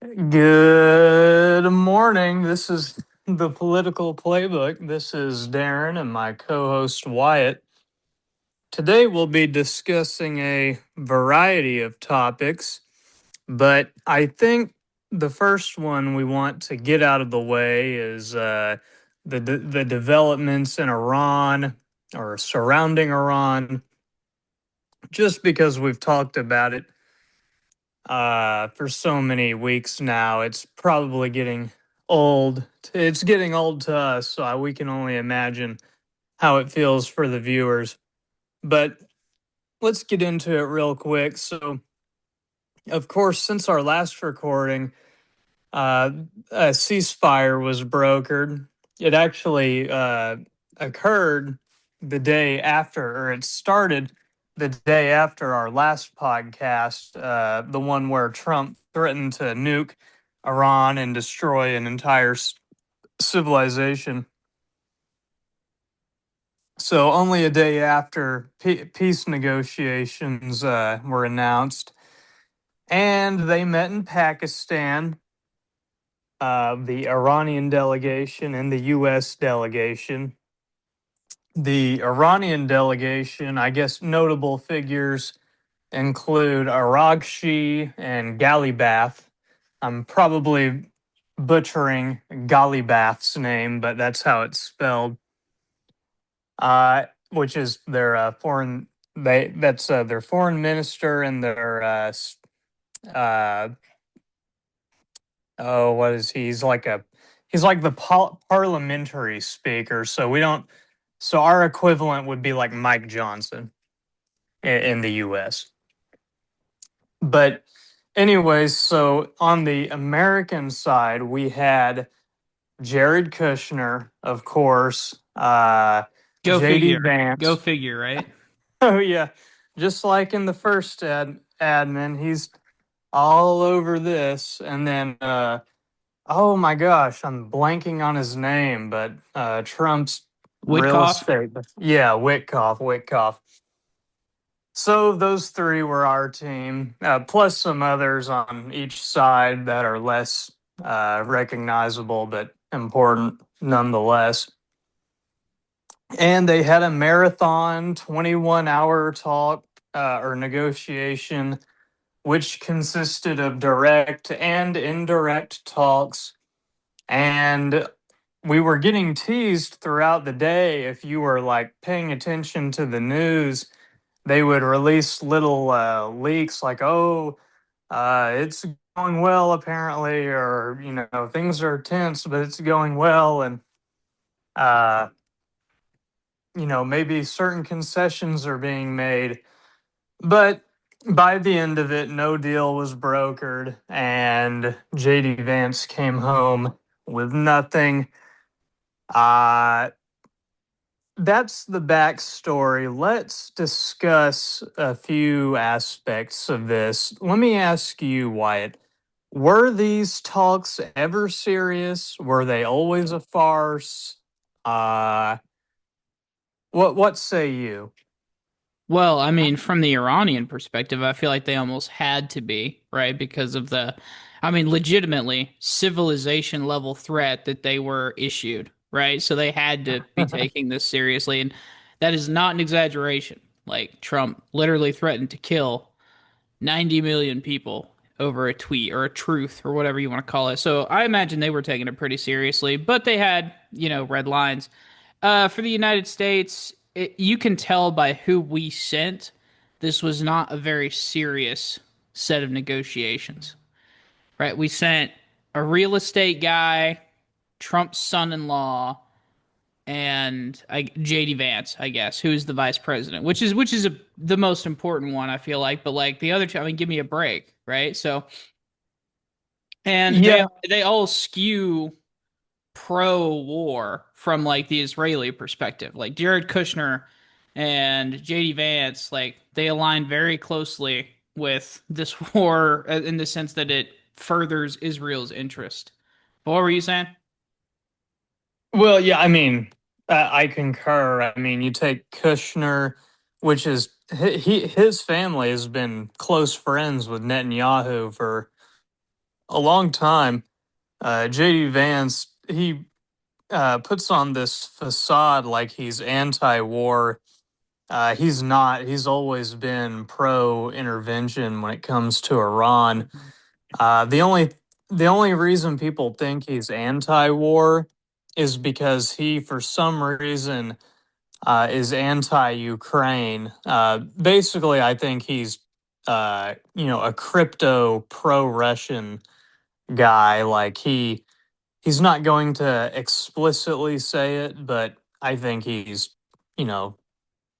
Good morning. This is the Political Playbook. This is Darren and my co host Wyatt. Today we'll be discussing a variety of topics, but I think the first one we want to get out of the way is the developments in Iran or surrounding Iran, just because we've talked about it for so many weeks now. It's probably getting old. It's getting old to us, so we can only imagine how it feels for the viewers. But let's get into it real quick. So, of course, since our last recording, uh, a ceasefire was brokered. It actually occurred the day after, or it started the day after our last podcast, the one where Trump threatened to nuke Iran and destroy an entire civilization. So, only a day after peace negotiations were announced, and they met in Pakistan, the Iranian delegation and the U.S. delegation. The Iranian delegation, I guess notable figures include Aragshi and Galibath. I'm probably butchering Galibath's name, but that's how it's spelled. Which is their foreign that's their foreign minister and their uh, oh, what is he? He's like the parliamentary speaker. So we don't. So our equivalent would be like Mike Johnson in the U.S. But anyways, so on the American side, we had Jared Kushner, of course, Go J.D. figure. Go Vance. figure, right? Oh yeah, just like in the first admin, he's all over this, and then oh my gosh, I'm blanking on his name, but Trump's real Witkoff. estate. Yeah, Witkoff. So those three were our team, plus some others on each side that are less recognizable but important nonetheless. And they had a marathon 21-hour talk or negotiation, which consisted of direct and indirect talks. And we were getting teased throughout the day. If you were like paying attention to the news, they would release little leaks like, oh, it's going well, apparently, or, things are tense, but it's going well. And, uh, maybe certain concessions are being made. But by the end of it, no deal was brokered, and JD Vance came home with nothing. Uh, that's the backstory. Let's discuss a few aspects of this. Let me ask you, Wyatt, were these talks ever serious? Were they always a farce? Uh, what say you? Well, I mean, from the Iranian perspective, I feel like they almost had to be, right? Because of legitimately civilization level threat that they were issued, right? So they had to be taking this seriously. And that is not an exaggeration. Like, Trump literally threatened to kill 90 million people over a tweet or a truth or whatever you want to call it. So I imagine they were taking it pretty seriously, but they had, red lines. For the United States, you can tell by who we sent, this was not a very serious set of negotiations, right? We sent a real estate guy, Trump's son-in-law, and JD Vance, I guess, who's the vice president, which is the most important one, I feel like. But like the other two, I mean, give me a break, right? So, and Yeah, they all skew pro-war from like the Israeli perspective. Like Jared Kushner and JD Vance, like they align very closely with this war in the sense that it furthers Israel's interest. But what were you saying? well, yeah, I mean, I concur. I mean, you take Kushner, which is his family has been close friends with Netanyahu for a long time, JD Vance, he puts on this facade like he's anti-war. He's not. He's always been pro-intervention when it comes to Iran. The only reason people think he's anti-war is because he, for some reason, is anti-Ukraine. Basically, I think he's, a crypto pro-Russian guy. Like he's not going to explicitly say it, but I think he's, you know,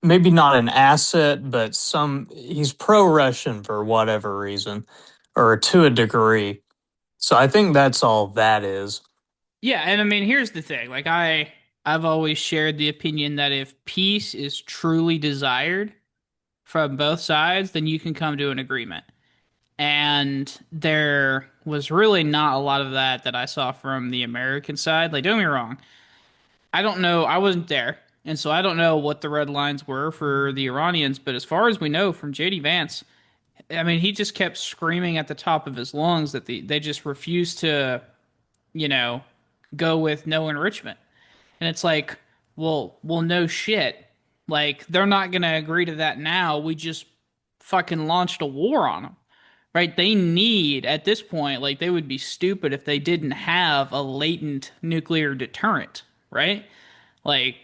maybe not an asset, but he's pro-Russian for whatever reason, or to a degree. So I think that's all that is. Yeah, and I mean, here's the thing. Like I've always shared the opinion that if peace is truly desired from both sides, then you can come to an agreement. And there was really not a lot of that I saw from the American side. Like, don't get me wrong, I don't know, I wasn't there, and so I don't know what the red lines were for the Iranians. But as far as we know from JD Vance, I mean, he just kept screaming at the top of his lungs that they just refused to, you know, go with no enrichment. And it's like, well, no shit. Like they're not gonna agree to that now. We just fucking launched a war on them, right? They need at this point, like they would be stupid if they didn't have a latent nuclear deterrent, right? Like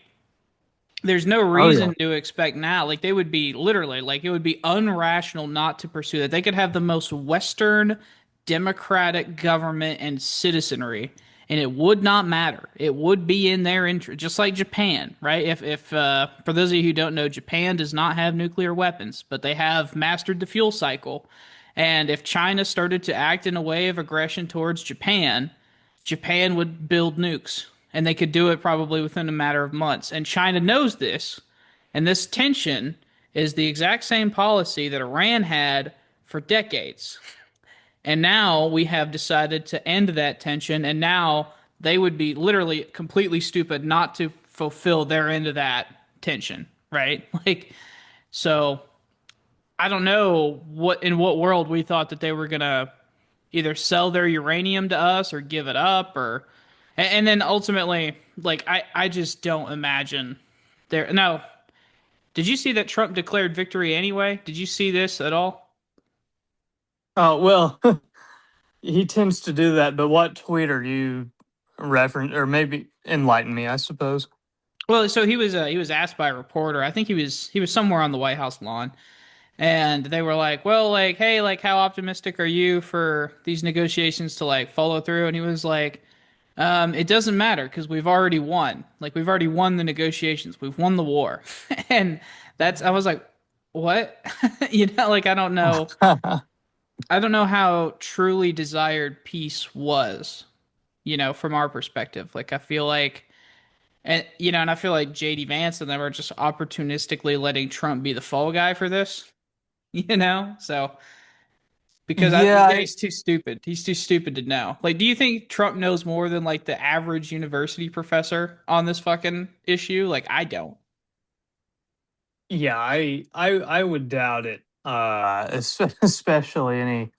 there's no Oh yeah. reason to expect now. Like they would be literally like it would be unrational not to pursue that. They could have the most Western democratic government and citizenry, and it would not matter. It would be in their interest, just like Japan, right? If for those of you who don't know, Japan does not have nuclear weapons, but they have mastered the fuel cycle. And if China started to act in a way of aggression towards Japan, Japan would build nukes, and they could do it probably within a matter of months. And China knows this, and this tension is the exact same policy that Iran had for decades. And now we have decided to end that tension, and now they would be literally completely stupid not to fulfill their end of that tension, right? Like, so I don't know what world we thought that they were gonna either sell their uranium to us or give it up or and then ultimately like I just don't imagine there no. Did you see that Trump declared victory anyway? Did you see this at all? Oh well, he tends to do that. But what tweet are you reference, or maybe enlighten me? I suppose. Well, so he was asked by a reporter. I think he was somewhere on the White House lawn, and they were like, "Well, like, hey, like, how optimistic are you for these negotiations to like follow through?" And he was like, it doesn't matter because we've already won. Like we've already won the negotiations. We've won the war." And that's I was like, "What?" Like I don't know how truly desired peace was, from our perspective. Like I feel like and I feel like JD Vance and them are just opportunistically letting Trump be the fall guy for this, So because Yeah, he's too stupid. He's too stupid to know. Like, do you think Trump knows more than like the average university professor on this fucking issue? Like, I don't. yeah. I would doubt it. Especially any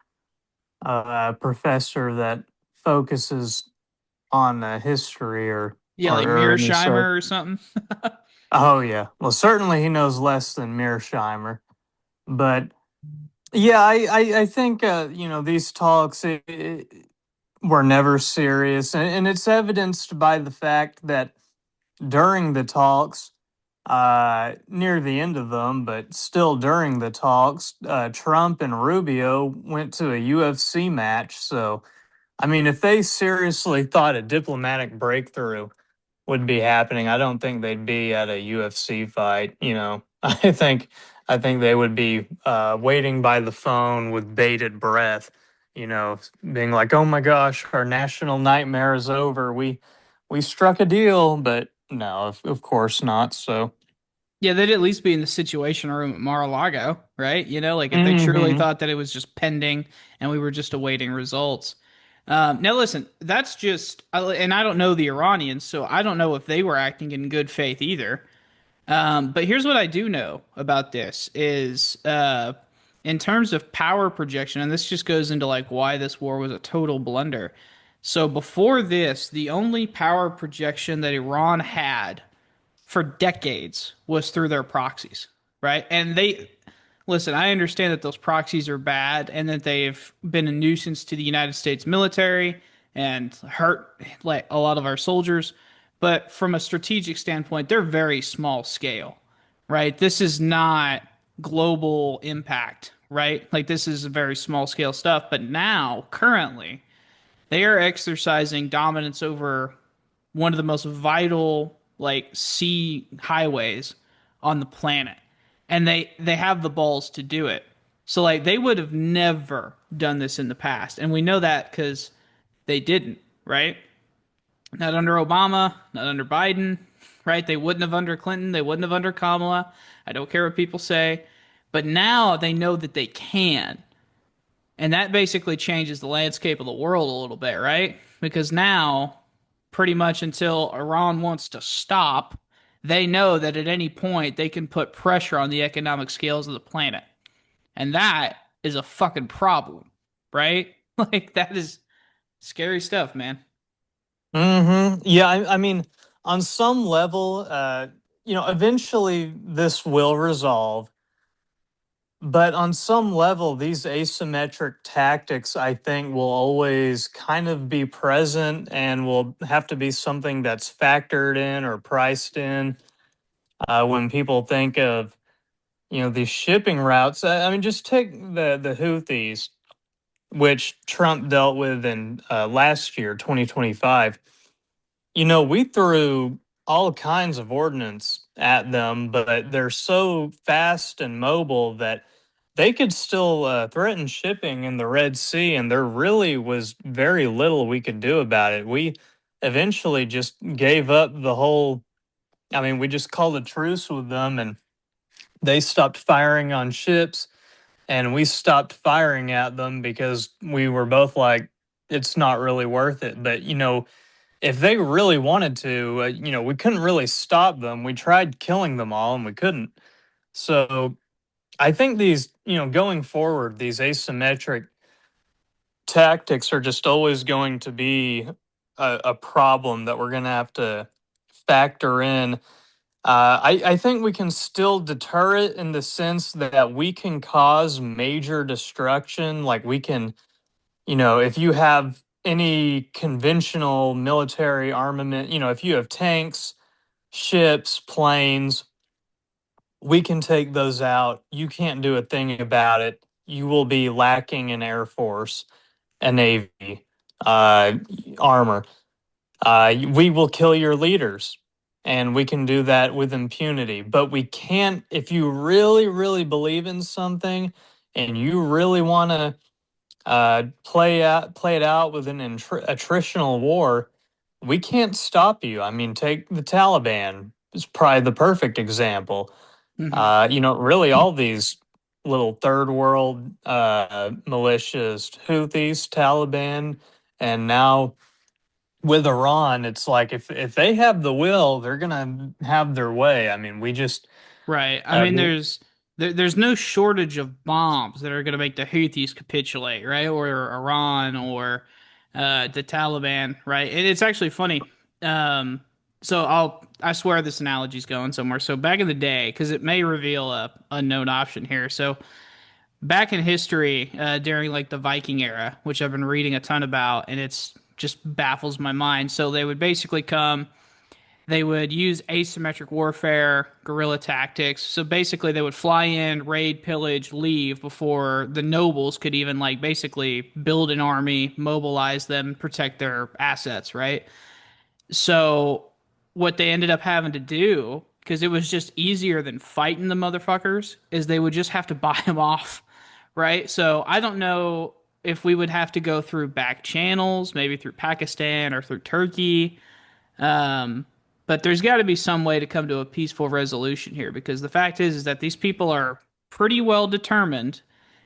professor that focuses on history or Yeah, like or any such. Mearsheimer or something. Oh yeah. Well, certainly he knows less than Mearsheimer, but yeah, I think these talks were never serious, and it's evidenced by the fact that during the talks, near the end of them, but still during the talks, Trump and Rubio went to a UFC match. So, I mean, if they seriously thought a diplomatic breakthrough would be happening, I don't think they'd be at a UFC fight. I think they would be waiting by the phone with bated breath, being like, "Oh my gosh, our national nightmare is over. We struck a deal," but no, of course not. So, Yeah, they'd at least be in the situation room at Mar-a-Lago, right? Like if they truly hmm thought that it was just pending and we were just awaiting results. Now, listen, that's just, and I don't know the Iranians, so I don't know if they were acting in good faith either. But here's what I do know about this is in terms of power projection, and this just goes into like why this war was a total blunder. So before this, the only power projection that Iran had for decades was through their proxies, right? And they listen, I understand that those proxies are bad and that they've been a nuisance to the United States military and hurt like a lot of our soldiers, but from a strategic standpoint, they're very small scale, right? This is not global impact, right? Like this is very small scale stuff, but now currently they are exercising dominance over one of the most vital like sea highways on the planet, and they have the balls to do it. So like they would have never done this in the past, and we know that because they didn't, right? Not under Obama, not under Biden, right? They wouldn't have under Clinton, they wouldn't have under Kamala. I don't care what people say, but now they know that they can. And that basically changes the landscape of the world a little bit, right? Because now, pretty much until Iran wants to stop, they know that at any point they can put pressure on the economic scales of the planet. And that is a fucking problem, right? Like, that is scary stuff, man. Yeah, I mean, on some level, eventually this will resolve. But on some level, these asymmetric tactics, I think, will always kind of be present and will have to be something that's factored in or priced in when people think of, these shipping routes. I mean, just take the Houthis, which Trump dealt with in last year, 2025. We threw all kinds of ordnance at them, but they're so fast and mobile that they could still threaten shipping in the Red Sea, and there really was very little we could do about it. We eventually just gave up the whole. I mean, we just called a truce with them, and they stopped firing on ships, and we stopped firing at them because we were both like, it's not really worth it. But if they really wanted to, we couldn't really stop them. We tried killing them all, and we couldn't. So I think these, going forward, these asymmetric tactics are just always going to be a problem that we're going to have to factor in. I think we can still deter it in the sense that we can cause major destruction. Like we can, if you have any conventional military armament, if you have tanks, ships, planes, we can take those out. You can't do a thing about it. You will be lacking in Air Force and Navy uh, armor. We will kill your leaders, and we can do that with impunity. But we can't, if you really, really believe in something and you really want to play it out with an attritional war, we can't stop you. I mean, take the Taliban. It's probably the perfect example. Hmm. Really all these little third world militias, Houthis, Taliban, and now with Iran, it's like if they have the will, they're gonna have their way. I mean, we just Right. I uh, mean, there's no shortage of bombs that are going to make the Houthis capitulate, right? Or Iran or the Taliban, right? And it's actually funny. Um, so I swear this analogy's going somewhere. So back in the day, because it may reveal a unknown option here. So back in history, during like the Viking era, which I've been reading a ton about, and it's just baffles my mind. So they would basically come. They would use asymmetric warfare, guerrilla tactics. So basically, they would fly in, raid, pillage, leave before the nobles could even, like, basically build an army, mobilize them, protect their assets, right? So, what they ended up having to do, because it was just easier than fighting the motherfuckers, is they would just have to buy them off, right? So, I don't know if we would have to go through back channels, maybe through Pakistan or through Turkey, um, but there's got to be some way to come to a peaceful resolution here because the fact is that these people are pretty well determined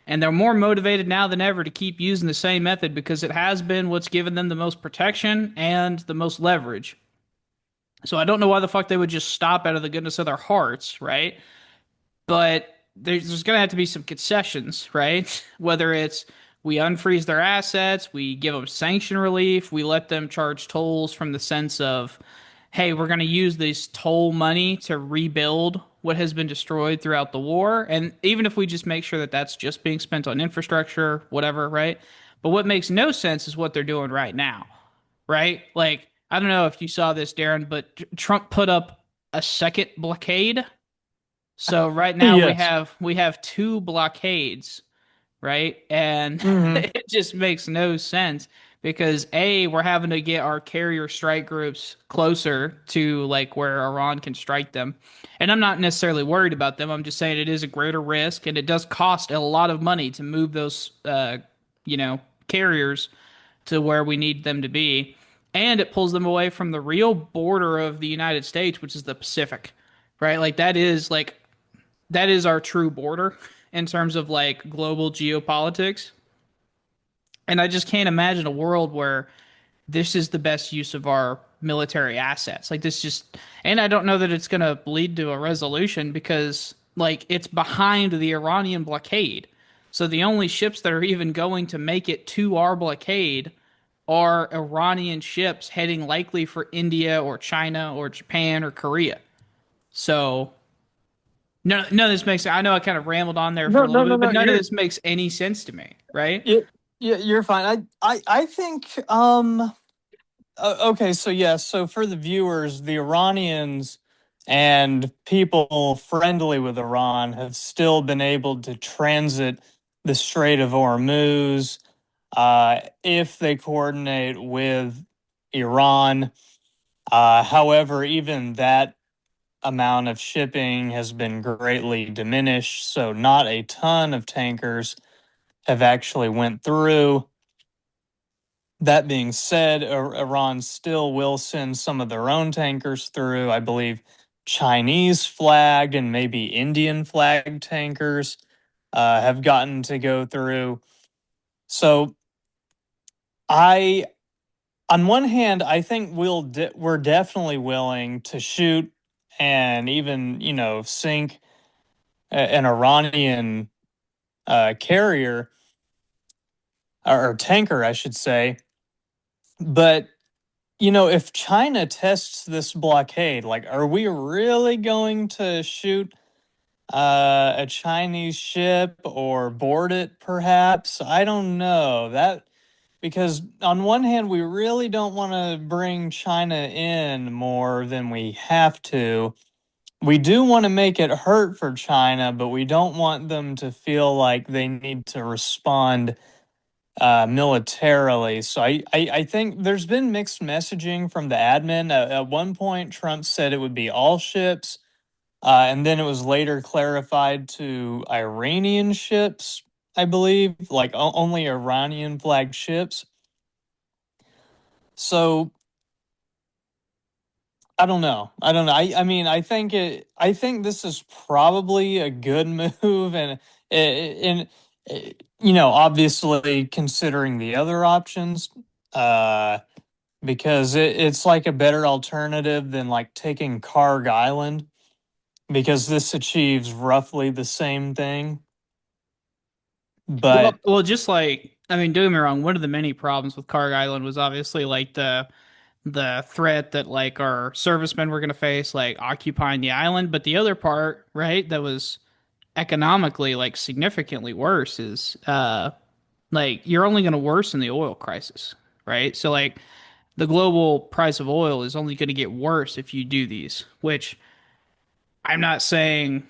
and they're more motivated now than ever to keep using the same method because it has been what's given them the most protection and the most leverage. So I don't know why the fuck they would just stop out of the goodness of their hearts, right? But there's going to have to be some concessions, right? Whether it's we unfreeze their assets, we give them sanction relief, we let them charge tolls from the sense of, hey, we're going to use this toll money to rebuild what has been destroyed throughout the war. And even if we just make sure that that's just being spent on infrastructure, whatever, right? But what makes no sense is what they're doing right now, right? Like, I don't know if you saw this, Darren, but Trump put up a second blockade. So right now Yes. we have two blockades, right? And Hmm. it just makes no sense because A, we're having to get our carrier strike groups closer to like where Iran can strike them. And I'm not necessarily worried about them. I'm just saying it is a greater risk and it does cost a lot of money to move those you know, carriers to where we need them to be. And it pulls them away from the real border of the United States, which is the Pacific. Right? That is our true border in terms of like global geopolitics. And I just can't imagine a world where this is the best use of our military assets. Like this just, and I don't know that it's going to lead to a resolution because like it's behind the Iranian blockade. So the only ships that are even going to make it to our blockade are Iranian ships heading likely for India or China or Japan or Korea. So none of this makes. I know I kind of rambled on there for No, a little no, no, bit, but no. none of this makes any sense to me, right? You're fine. I think okay, so yes, so for the viewers, the Iranians and people friendly with Iran have still been able to transit the Strait of Hormuz if they coordinate with Iran. However, even that amount of shipping has been greatly diminished, so not a ton of tankers have actually went through. That being said, Iran still will send some of their own tankers through. I believe Chinese flagged and maybe Indian flagged tankers have gotten to go through. So I, on one hand, I think we're definitely willing to shoot and even sink an Iranian carrier or tanker, I should say. But if China tests this blockade, like, are we really going to shoot a Chinese ship or board it, perhaps? I don't know that because on one hand, we really don't want to bring China in more than we have to. We do want to make it hurt for China, but we don't want them to feel like they need to respond militarily. So I think there's been mixed messaging from the admin. At one point, Trump said it would be all ships, and then it was later clarified to Iranian ships, I believe, like only Iranian flagged ships. So I don't know. I don't know. I mean, I think this is probably a good move, and obviously considering the other options. Uh, because it's like a better alternative than like taking Karg Island because this achieves roughly the same thing. But Well, just like I mean, don't get me wrong. One of the many problems with Carg Island was obviously like the threat that like our servicemen were going to face, like occupying the island. But the other part, right, that was economically like significantly worse is like you're only going to worsen the oil crisis, right? So like the global price of oil is only going to get worse if you do these, which I'm not saying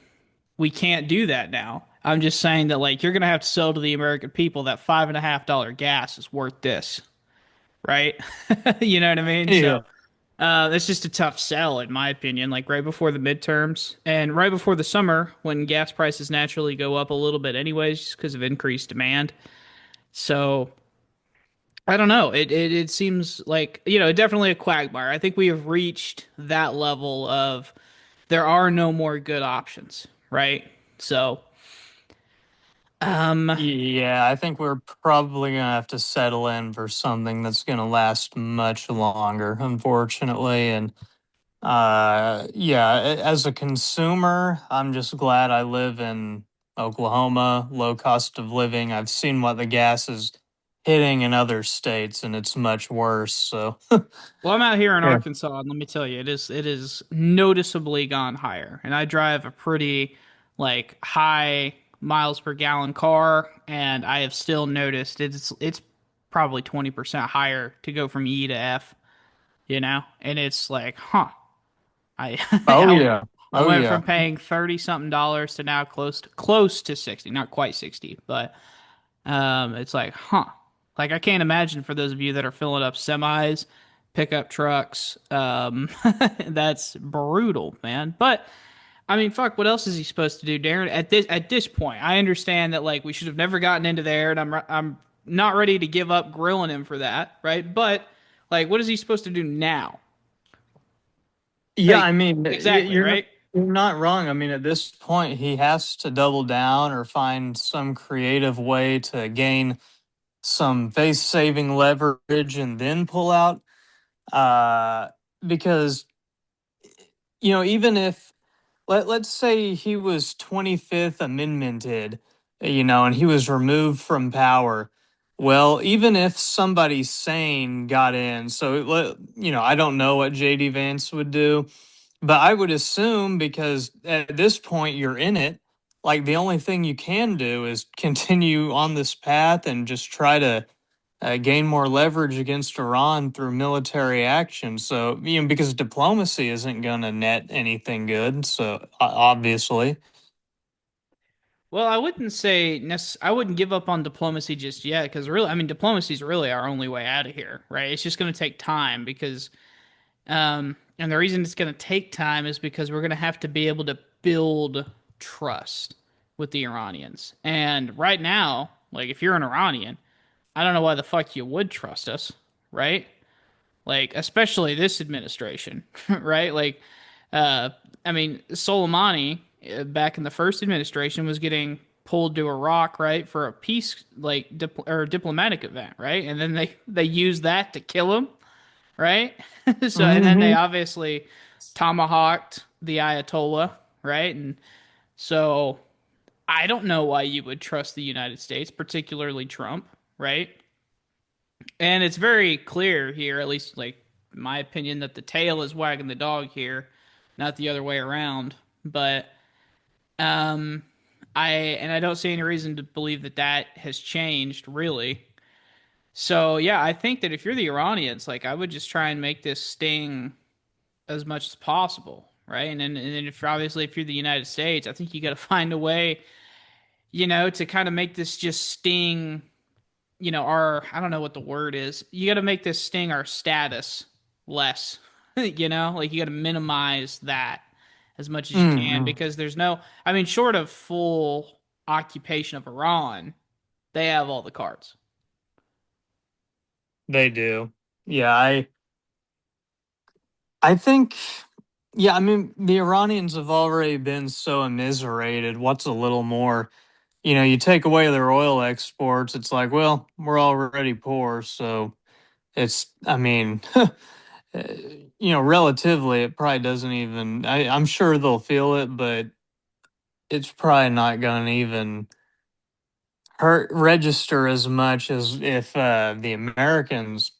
we can't do that now. I'm just saying that like you're gonna have to sell to the American people that $5.50 gas is worth this, right? You know what I mean? So yeah, that's just a tough sell in my opinion. Like right before the midterms and right before the summer when gas prices naturally go up a little bit anyways, just because of increased demand. So I don't know. It seems like definitely a quagmire. I think we have reached that level of there are no more good options, right? So um, yeah, I think we're probably gonna have to settle in for something that's gonna last much longer, unfortunately. And yeah, as a consumer, I'm just glad I live in Oklahoma, low cost of living. I've seen what the gas is hitting in other states, and it's much worse. So, Well, I'm out here in yeah. Arkansas, and let me tell you, it is noticeably gone higher. And I drive a pretty like high miles per gallon car, and I have still noticed it's probably 20% higher to go from E to F, you know? And it's like, huh. I Oh I, yeah. I Oh went yeah. from paying 30 something dollars to now close to 60, not quite 60, but it's like, huh. Like I can't imagine for those of you that are filling up semis, pickup trucks, that's brutal, man. But I mean, fuck, what else is he supposed to do, Darren? At this point, I understand that like we should have never gotten into there, and I'm not ready to give up grilling him for that, right? But like, what is he supposed to do now? Yeah, Like, I mean, exactly, right? you're not wrong. I mean, at this point, he has to double down or find some creative way to gain some face saving leverage and then pull out. Uh, because even if let's say he was 25th amendmented, and he was removed from power. Well, even if somebody sane got in, so I don't know what JD Vance would do, but I would assume because at this point you're in it, like the only thing you can do is continue on this path and just try to gain more leverage against Iran through military action. So, because diplomacy isn't going to net anything good. So, obviously. Well, I wouldn't say I wouldn't give up on diplomacy just yet because really, I mean, diplomacy is really our only way out of here, right? It's just going to take time because, and the reason it's going to take time is because we're going to have to be able to build trust with the Iranians. And right now, like if you're an Iranian, I don't know why the fuck you would trust us, right? Like especially this administration, right? Like, uh, I mean, Soleimani back in the first administration was getting pulled to Iraq, right, for a peace like or diplomatic event, right, and then they used that to kill him, right? So and then they Hmm. obviously tomahawked the Ayatollah, right, and so I don't know why you would trust the United States, particularly Trump, right? And it's very clear here, at least like in my opinion, that the tail is wagging the dog here, not the other way around. But um, I don't see any reason to believe that that has changed really. So yeah, I think that if you're the Iranians, like I would just try and make this sting as much as possible, right? And then if obviously if you're the United States, I think you got to find a way, to kind of make this just sting, our I don't know what the word is. You got to make this sting our status less, like you got to minimize that as much as you can Hmm. because there's no, I mean, short of full occupation of Iran, they have all the cards. They do. Yeah, I think. Yeah, I mean, the Iranians have already been so immiserated. What's a little more? You take away their oil exports, it's like, well, we're already poor, so I mean, relatively, it probably doesn't even, I'm sure they'll feel it, but it's probably not going to even register as much as if the Americans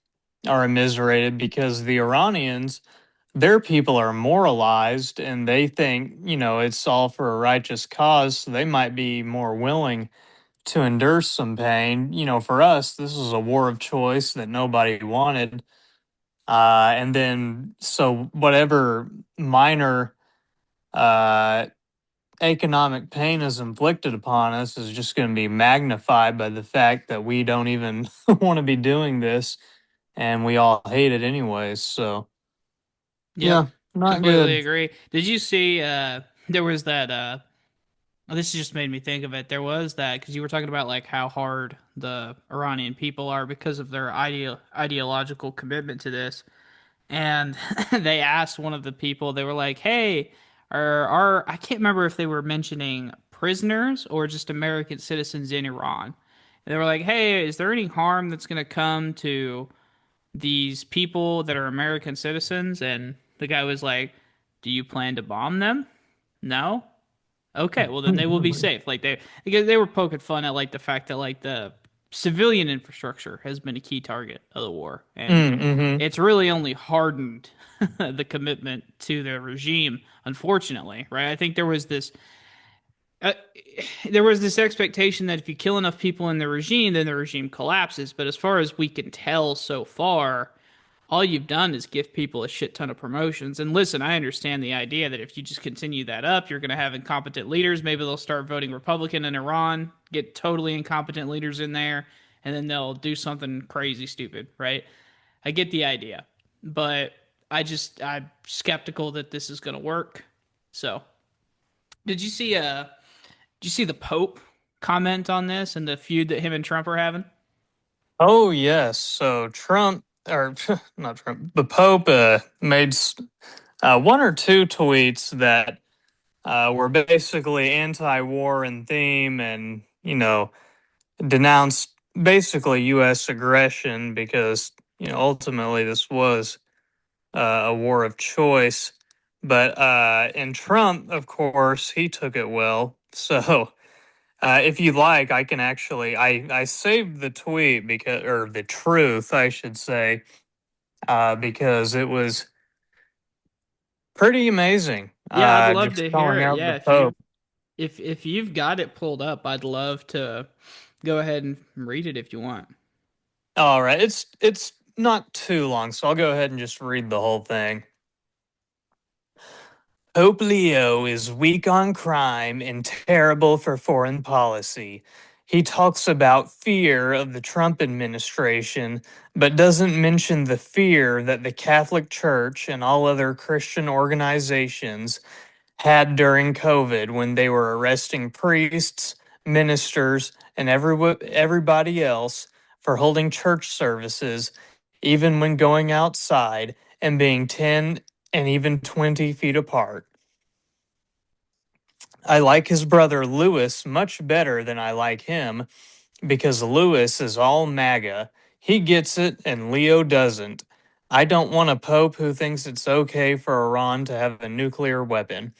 are immiserated because the Iranians, their people are moralized and they think, it's all for a righteous cause. So they might be more willing to endure some pain. For us, this is a war of choice that nobody wanted. And then, so whatever minor uh, economic pain is inflicted upon us is just going to be magnified by the fact that we don't even want to be doing this and we all hate it anyways. So, Yep, yeah, not completely good. agree. Did you see there was that this just made me think of it. There was that because you were talking about like how hard the Iranian people are because of their ideological commitment to this. And they asked one of the people, they were like, "Hey, I can't remember if they were mentioning prisoners or just American citizens in Iran." And they were like, "Hey, is there any harm that's going to come to these people that are American citizens?" And the guy was like, "Do you plan to bomb them?" No. Okay, well then they will be safe. Like they because they were poking fun at like the fact that like the civilian infrastructure has been a key target of the war, and Mm-hmm. it's really only hardened the commitment to the regime. Unfortunately, right? I think uh, there was this expectation that if you kill enough people in the regime, then the regime collapses. But as far as we can tell so far, all you've done is give people a shit ton of promotions. And listen, I understand the idea that if you just continue that up, you're going to have incompetent leaders. Maybe they'll start voting Republican in Iran, get totally incompetent leaders in there, and then they'll do something crazy stupid, right? I get the idea, but I'm skeptical that this is going to work. So, did you see the Pope comment on this and the feud that him and Trump are having? Oh yes. So Trump, or not Trump, the Pope made one or two tweets that were basically anti-war in theme, and denounced basically U.S. aggression because ultimately this was a war of choice. But and Trump, of course, he took it well. So if you like, I can actually I saved the tweet because, or the truth, I should say, because it was pretty amazing. Yeah, I'd love Just to hear calling it. out Yeah, the Pope. if you've got it pulled up, I'd love to go ahead and read it if you want. All right, it's not too long, so I'll go ahead and just read the whole thing. Pope Leo is weak on crime and terrible for foreign policy. He talks about fear of the Trump administration, but doesn't mention the fear that the Catholic Church and all other Christian organizations had during COVID when they were arresting priests, ministers, and everybody else for holding church services, even when going outside and being 10 and even 20 feet apart. I like his brother Lewis much better than I like him because Lewis is all MAGA. He gets it and Leo doesn't. I don't want a pope who thinks it's okay for Iran to have a nuclear weapon.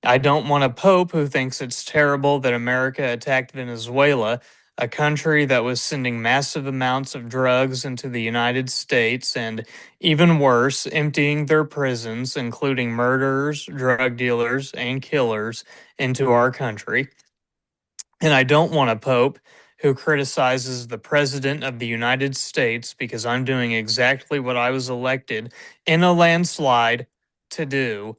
I don't want a pope who thinks it's terrible that America attacked Venezuela, a country that was sending massive amounts of drugs into the United States and, even worse, emptying their prisons, including murderers, drug dealers, and killers, into our country. And I don't want a pope who criticizes the president of the United States because I'm doing exactly what I was elected in a landslide to do,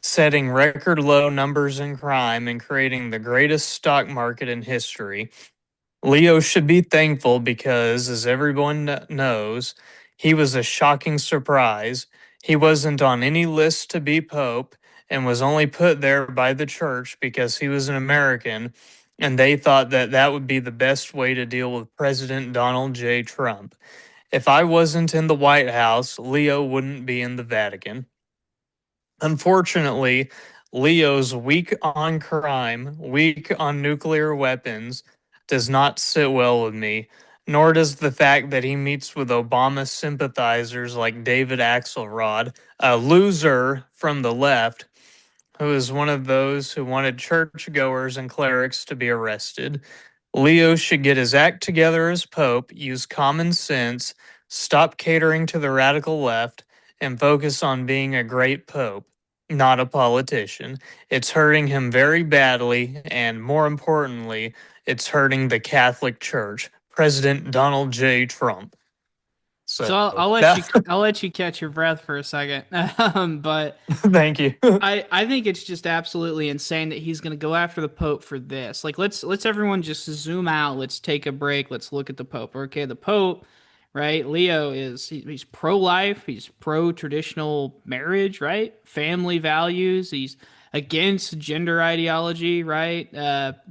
setting record low numbers in crime and creating the greatest stock market in history. Leo should be thankful because, as everyone knows, he was a shocking surprise. He wasn't on any list to be pope and was only put there by the church because he was an American, and they thought that that would be the best way to deal with President Donald J. Trump. If I wasn't in the White House, Leo wouldn't be in the Vatican. Unfortunately, Leo's weak on crime, weak on nuclear weapons, does not sit well with me, nor does the fact that he meets with Obama sympathizers like David Axelrod, a loser from the left, who is one of those who wanted churchgoers and clerics to be arrested. Leo should get his act together as Pope, use common sense, stop catering to the radical left, and focus on being a great Pope, not a politician. It's hurting him very badly, and more importantly, it's hurting the Catholic Church. President Donald J. Trump. So So I'll let you that, I'll let you catch your breath for a second. But thank you. I think it's just absolutely insane that he's going to go after the Pope for this. Like let's everyone just zoom out. Let's take a break. Let's look at the Pope. Okay, the Pope, right? Leo he's pro-life. He's pro-traditional marriage, right? Family values. He's against gender ideology, right?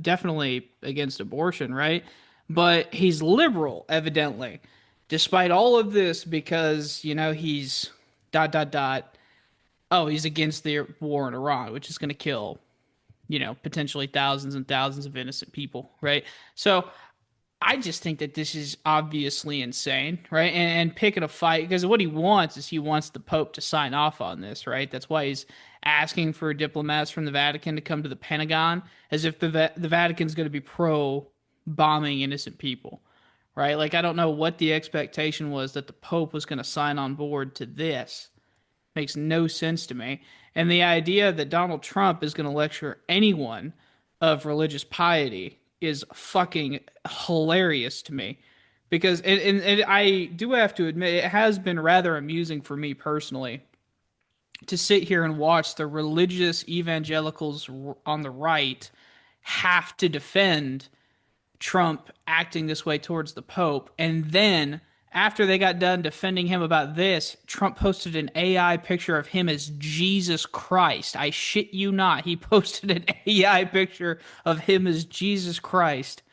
Definitely against abortion, right? But he's liberal, evidently, despite all of this, because he's dot dot dot oh, he's against the war in Iran, which is going to kill, potentially thousands and thousands of innocent people, right? So I just think that this is obviously insane, right? And picking a fight because what he wants is he wants the Pope to sign off on this, right? That's why he's asking for diplomats from the Vatican to come to the Pentagon, as if the Vatican's going to be pro bombing innocent people, right? Like I don't know what the expectation was that the Pope was going to sign on board to this. Makes no sense to me. And the idea that Donald Trump is going to lecture anyone of religious piety is fucking hilarious to me. Because, and I do have to admit, it has been rather amusing for me personally to sit here and watch the religious evangelicals on the right have to defend Trump acting this way towards the Pope. And then after they got done defending him about this, Trump posted an AI picture of him as Jesus Christ. I shit you not. He posted an AI picture of him as Jesus Christ.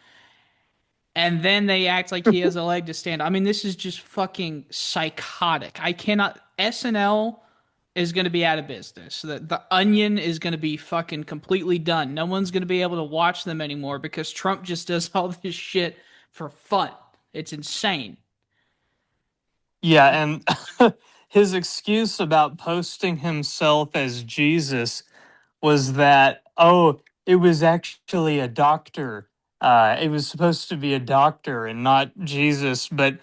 And then they act like he has a leg to stand. I mean, this is just fucking psychotic. I cannot. SNL is going to be out of business. The Onion is going to be fucking completely done. No one's going to be able to watch them anymore because Trump just does all this shit for fun. It's insane. Yeah, and his excuse about posting himself as Jesus was that, oh, it was actually a doctor. It was supposed to be a doctor and not Jesus. But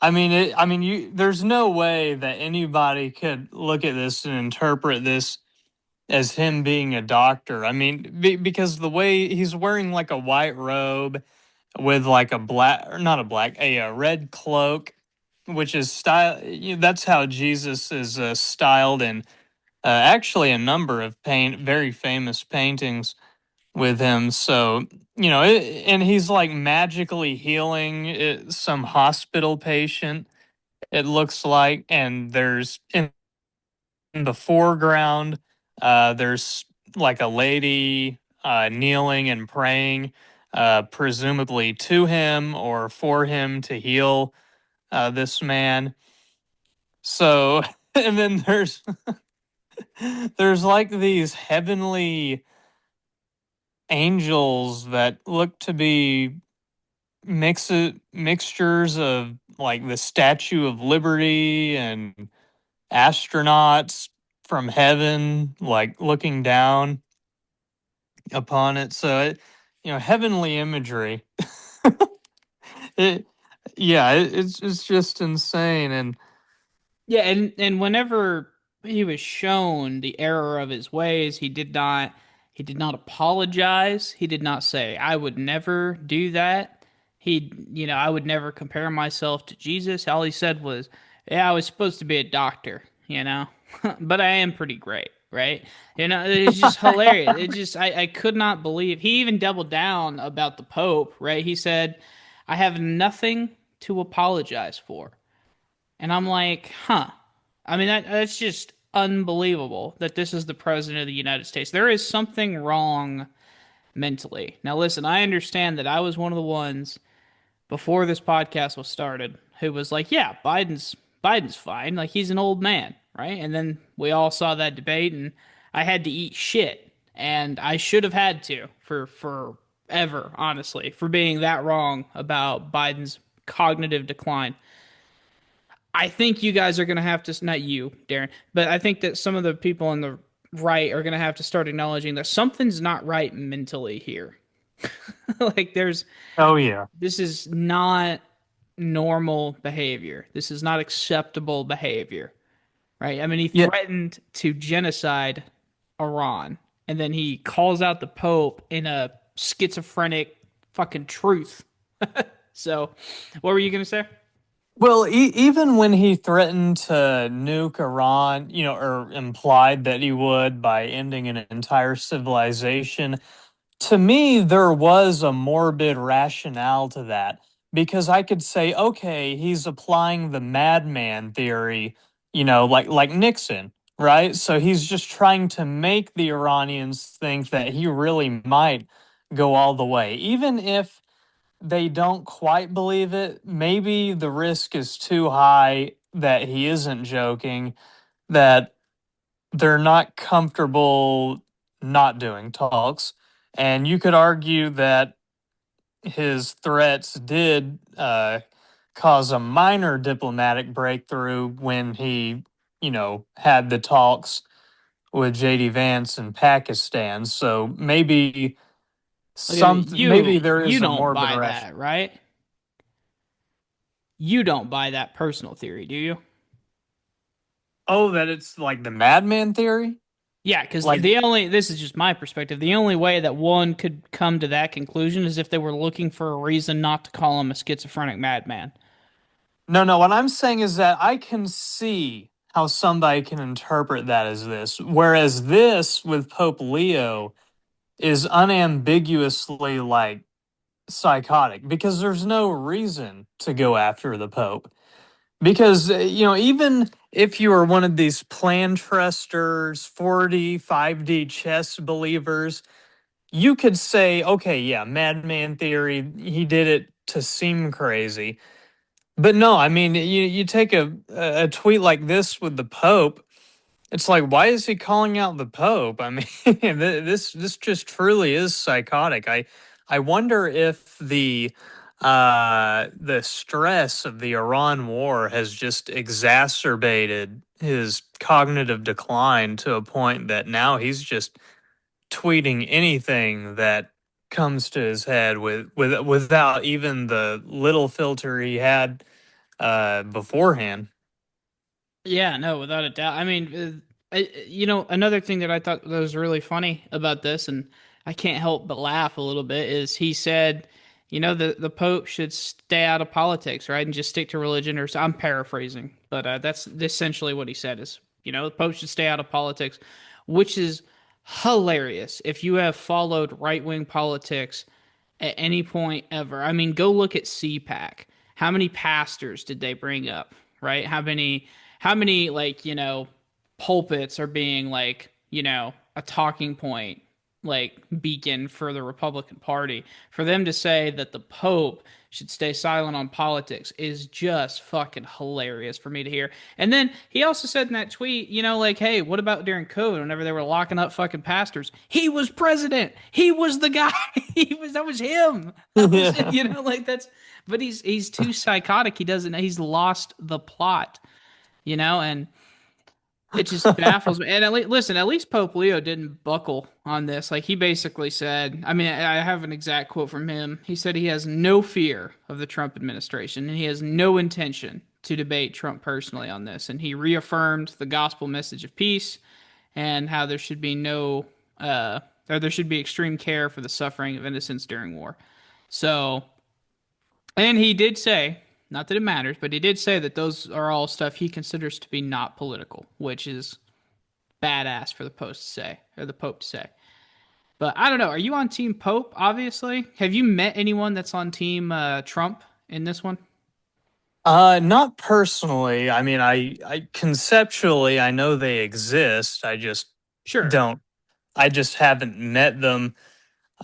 I mean, there's no way that anybody could look at this and interpret this as him being a doctor. I mean, because the way he's wearing like a white robe with like a black, or not a black, a red cloak, which is style. That's how Jesus is styled in actually a number of very famous paintings with him. So and he's like magically healing some hospital patient. It looks like, and there's in the foreground, there's like a lady kneeling and praying, presumably to him or for him to heal this man. So, and then there's like these heavenly angels that look to be mixtures of like the Statue of Liberty and astronauts from heaven, like looking down upon it. So heavenly imagery. it, yeah, it's just insane. And Yeah, and whenever he was shown the error of his ways, he did not apologize. He did not say, "I would never do that." I would never compare myself to Jesus. All he said was, "Yeah, I was supposed to be a doctor, but I am pretty great." Right? It's just hilarious. I could not believe he even doubled down about the Pope, right? He said, I have nothing to apologize for. And I'm like, huh. I mean, that's just unbelievable that this is the president of the United States. There is something wrong mentally. Now, listen, I understand that I was one of the ones before this podcast was started who was like, yeah, Biden's fine. Like he's an old man, right? And then we all saw that debate, and I had to eat shit, and I should have had to for ever, honestly, for being that wrong about Biden's cognitive decline. I think you guys are going to have to, not you, Darren, but I think that some of the people on the right are going to have to start acknowledging that something's not right mentally here. Like, oh yeah, this is not normal behavior. This is not acceptable behavior, right? I mean, he yeah. threatened to genocide Iran, and then he calls out the Pope in a schizophrenic fucking truth. So, what were you going to say? Well, even when he threatened to nuke Iran, or implied that he would by ending an entire civilization, to me, there was a morbid rationale to that because I could say, okay, he's applying the madman theory, like Nixon, right? So he's just trying to make the Iranians think that he really might go all the way. Even if they don't quite believe it, maybe the risk is too high that he isn't joking, that they're not comfortable not doing talks. And you could argue that his threats did cause a minor diplomatic breakthrough when he, had the talks with JD Vance in Pakistan. So Look at it. maybe there You is a don't morbid buy rash. that, right? You don't buy that personal theory, do you? Oh, that it's like the madman theory? Yeah, because Like, the only this is just my perspective. The only way that one could come to that conclusion is if they were looking for a reason not to call him a schizophrenic madman. no, no, what I'm saying is that I can see how somebody can interpret that as this. Whereas this with Pope Leo is unambiguously like psychotic because there's no reason to go after the Pope. Because, even if you are one of these plan trusters, 4D, 5D chess believers, you could say, okay, yeah, madman theory, he did it to seem crazy. But no, I mean, you take a tweet like this with the Pope, it's like, why is he calling out the Pope? I mean, this just truly is psychotic. I wonder if the stress of the Iran war has just exacerbated his cognitive decline to a point that now he's just tweeting anything that comes to his head without even the little filter he had beforehand. Yeah, no, without a doubt. I mean, another thing that I thought that was really funny about this, and I can't help but laugh a little bit, is he said, the Pope should stay out of politics, right, and just stick to religion. Or I'm paraphrasing, but that's essentially what he said is, the Pope should stay out of politics, which is hilarious if you have followed right wing politics at any point ever. I mean, go look at CPAC. How many pastors did they bring up, right? How many like, pulpits are being like, a talking point like beacon for the Republican Party. For them to say that the Pope should stay silent on politics is just fucking hilarious for me to hear. And then he also said in that tweet, like, hey, what about during COVID whenever they were locking up fucking pastors? He was president. He was the guy. That was him. That was it. Yeah. Like but he's too psychotic. He's lost the plot, and it just baffles me. And listen, at least Pope Leo didn't buckle on this. Like he basically said, I mean, I have an exact quote from him. He said he has no fear of the Trump administration and he has no intention to debate Trump personally on this. And he reaffirmed the gospel message of peace and how there should be or there should be extreme care for the suffering of innocents during war. So, and he did say, not that it matters, but he did say that those are all stuff he considers to be not political, which is badass for the Pope to say, or the Pope to say. But I don't know. Are you on Team Pope? Obviously, have you met anyone that's on Team Trump in this one? Not personally. I mean, I conceptually I know they exist. I just Sure. don't. I just haven't met them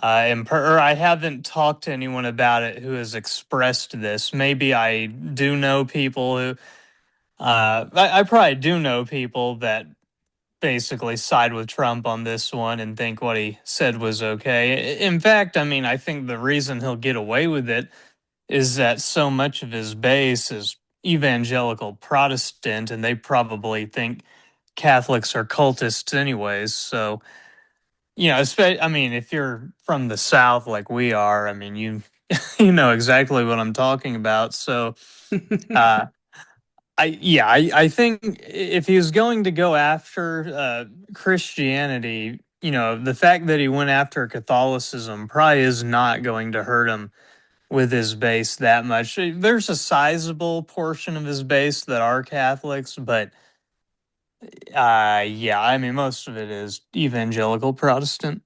or I haven't talked to anyone about it who has expressed this. Maybe I do know people who. I probably do know people that basically side with Trump on this one and think what he said was okay. In fact, I mean, I think the reason he'll get away with it is that so much of his base is evangelical Protestant, and they probably think Catholics are cultists, anyways. So, I mean, if you're from the South like we are, I mean, you you know exactly what I'm talking about. So, uh, I think if he was going to go after Christianity, the fact that he went after Catholicism probably is not going to hurt him with his base that much. There's a sizable portion of his base that are Catholics, but yeah, I mean most of it is evangelical Protestant.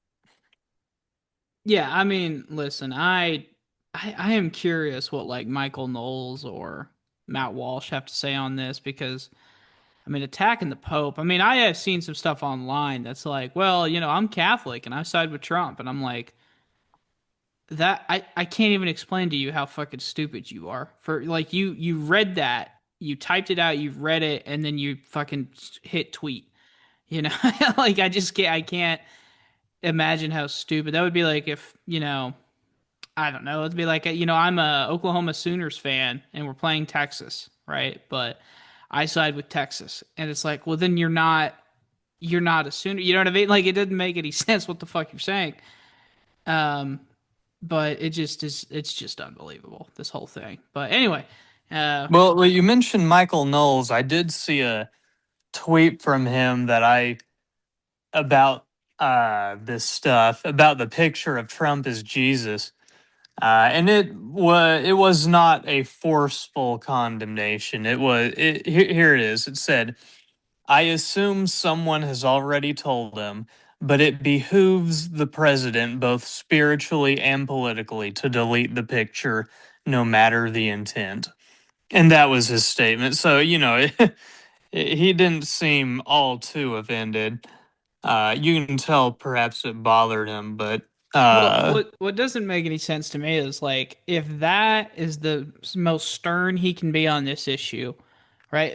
Yeah, I mean, listen, I am curious what like Michael Knowles or Matt Walsh have to say on this because I mean, attacking the Pope. I mean, I have seen some stuff online that's like, well, I'm Catholic and I side with Trump, and I'm like, that I can't even explain to you how fucking stupid you are. For like you read that, you typed it out, you've read it, and then you fucking hit tweet. You know, like I can't imagine how stupid that would be. Like if I don't know. It'd be like, I'm a Oklahoma Sooners fan and we're playing Texas, right? But I side with Texas. And it's like, well, then you're not a Sooner. You know what I mean? Like, it doesn't make any sense what the fuck you're saying. Um, but it's just unbelievable, this whole thing. But anyway, uh, Well, you mentioned Michael Knowles. I did see a tweet from him that I about this stuff about the picture of Trump as Jesus. And it was not a forceful condemnation. Here it is. It said, "I assume someone has already told him, but it behooves the president both spiritually and politically to delete the picture, no matter the intent." And that was his statement. So he didn't seem all too offended. You can tell perhaps it bothered him, but well, uh, what doesn't make any sense to me is like if that is the most stern he can be on this issue, right?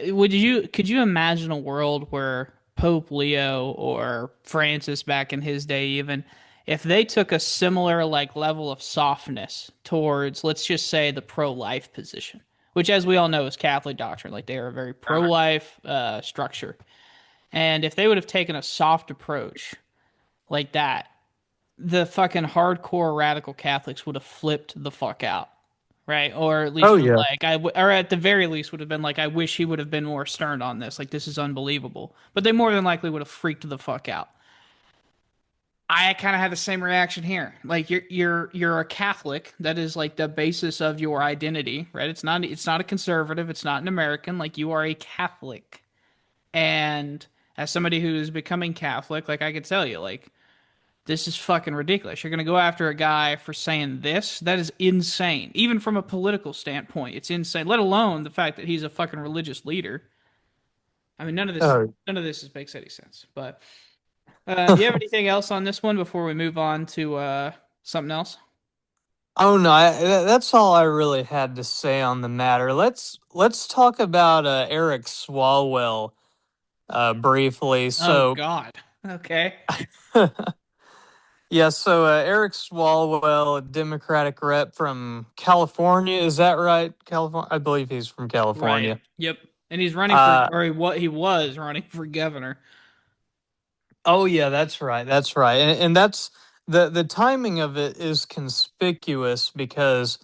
Could you imagine a world where Pope Leo or Francis back in his day even if they took a similar like level of softness towards let's just say the pro-life position, which as we all know is Catholic doctrine, like they are a very pro-life structure. And if they would have taken a soft approach like that, the fucking hardcore radical Catholics would have flipped the fuck out, right? Or at oh least been yeah. like, or at the very least would have been like, I wish he would have been more stern on this. Like, this is unbelievable. But they more than likely would have freaked the fuck out. I kind of had the same reaction here. Like, you're a Catholic. That is like the basis of your identity, right? It's not a conservative. It's not an American. Like, you are a Catholic. And as somebody who's becoming Catholic, like I could tell you, like this is fucking ridiculous. You're going to go after a guy for saying this? That is insane. Even from a political standpoint, it's insane. Let alone the fact that he's a fucking religious leader. I mean, Oh, makes any sense. But do you have anything else on this one before we move on to something else? oh no, that's all I really had to say on the matter. Let's talk about Eric Swalwell briefly. Oh So, God. Okay. yeah, so Eric Swalwell, a Democratic rep from California, is that right? California, I believe he's from Right. California. Yep. And he's running for, Uh, or what he was running for governor. oh yeah, that's right, that's right, and that's the timing of it is conspicuous because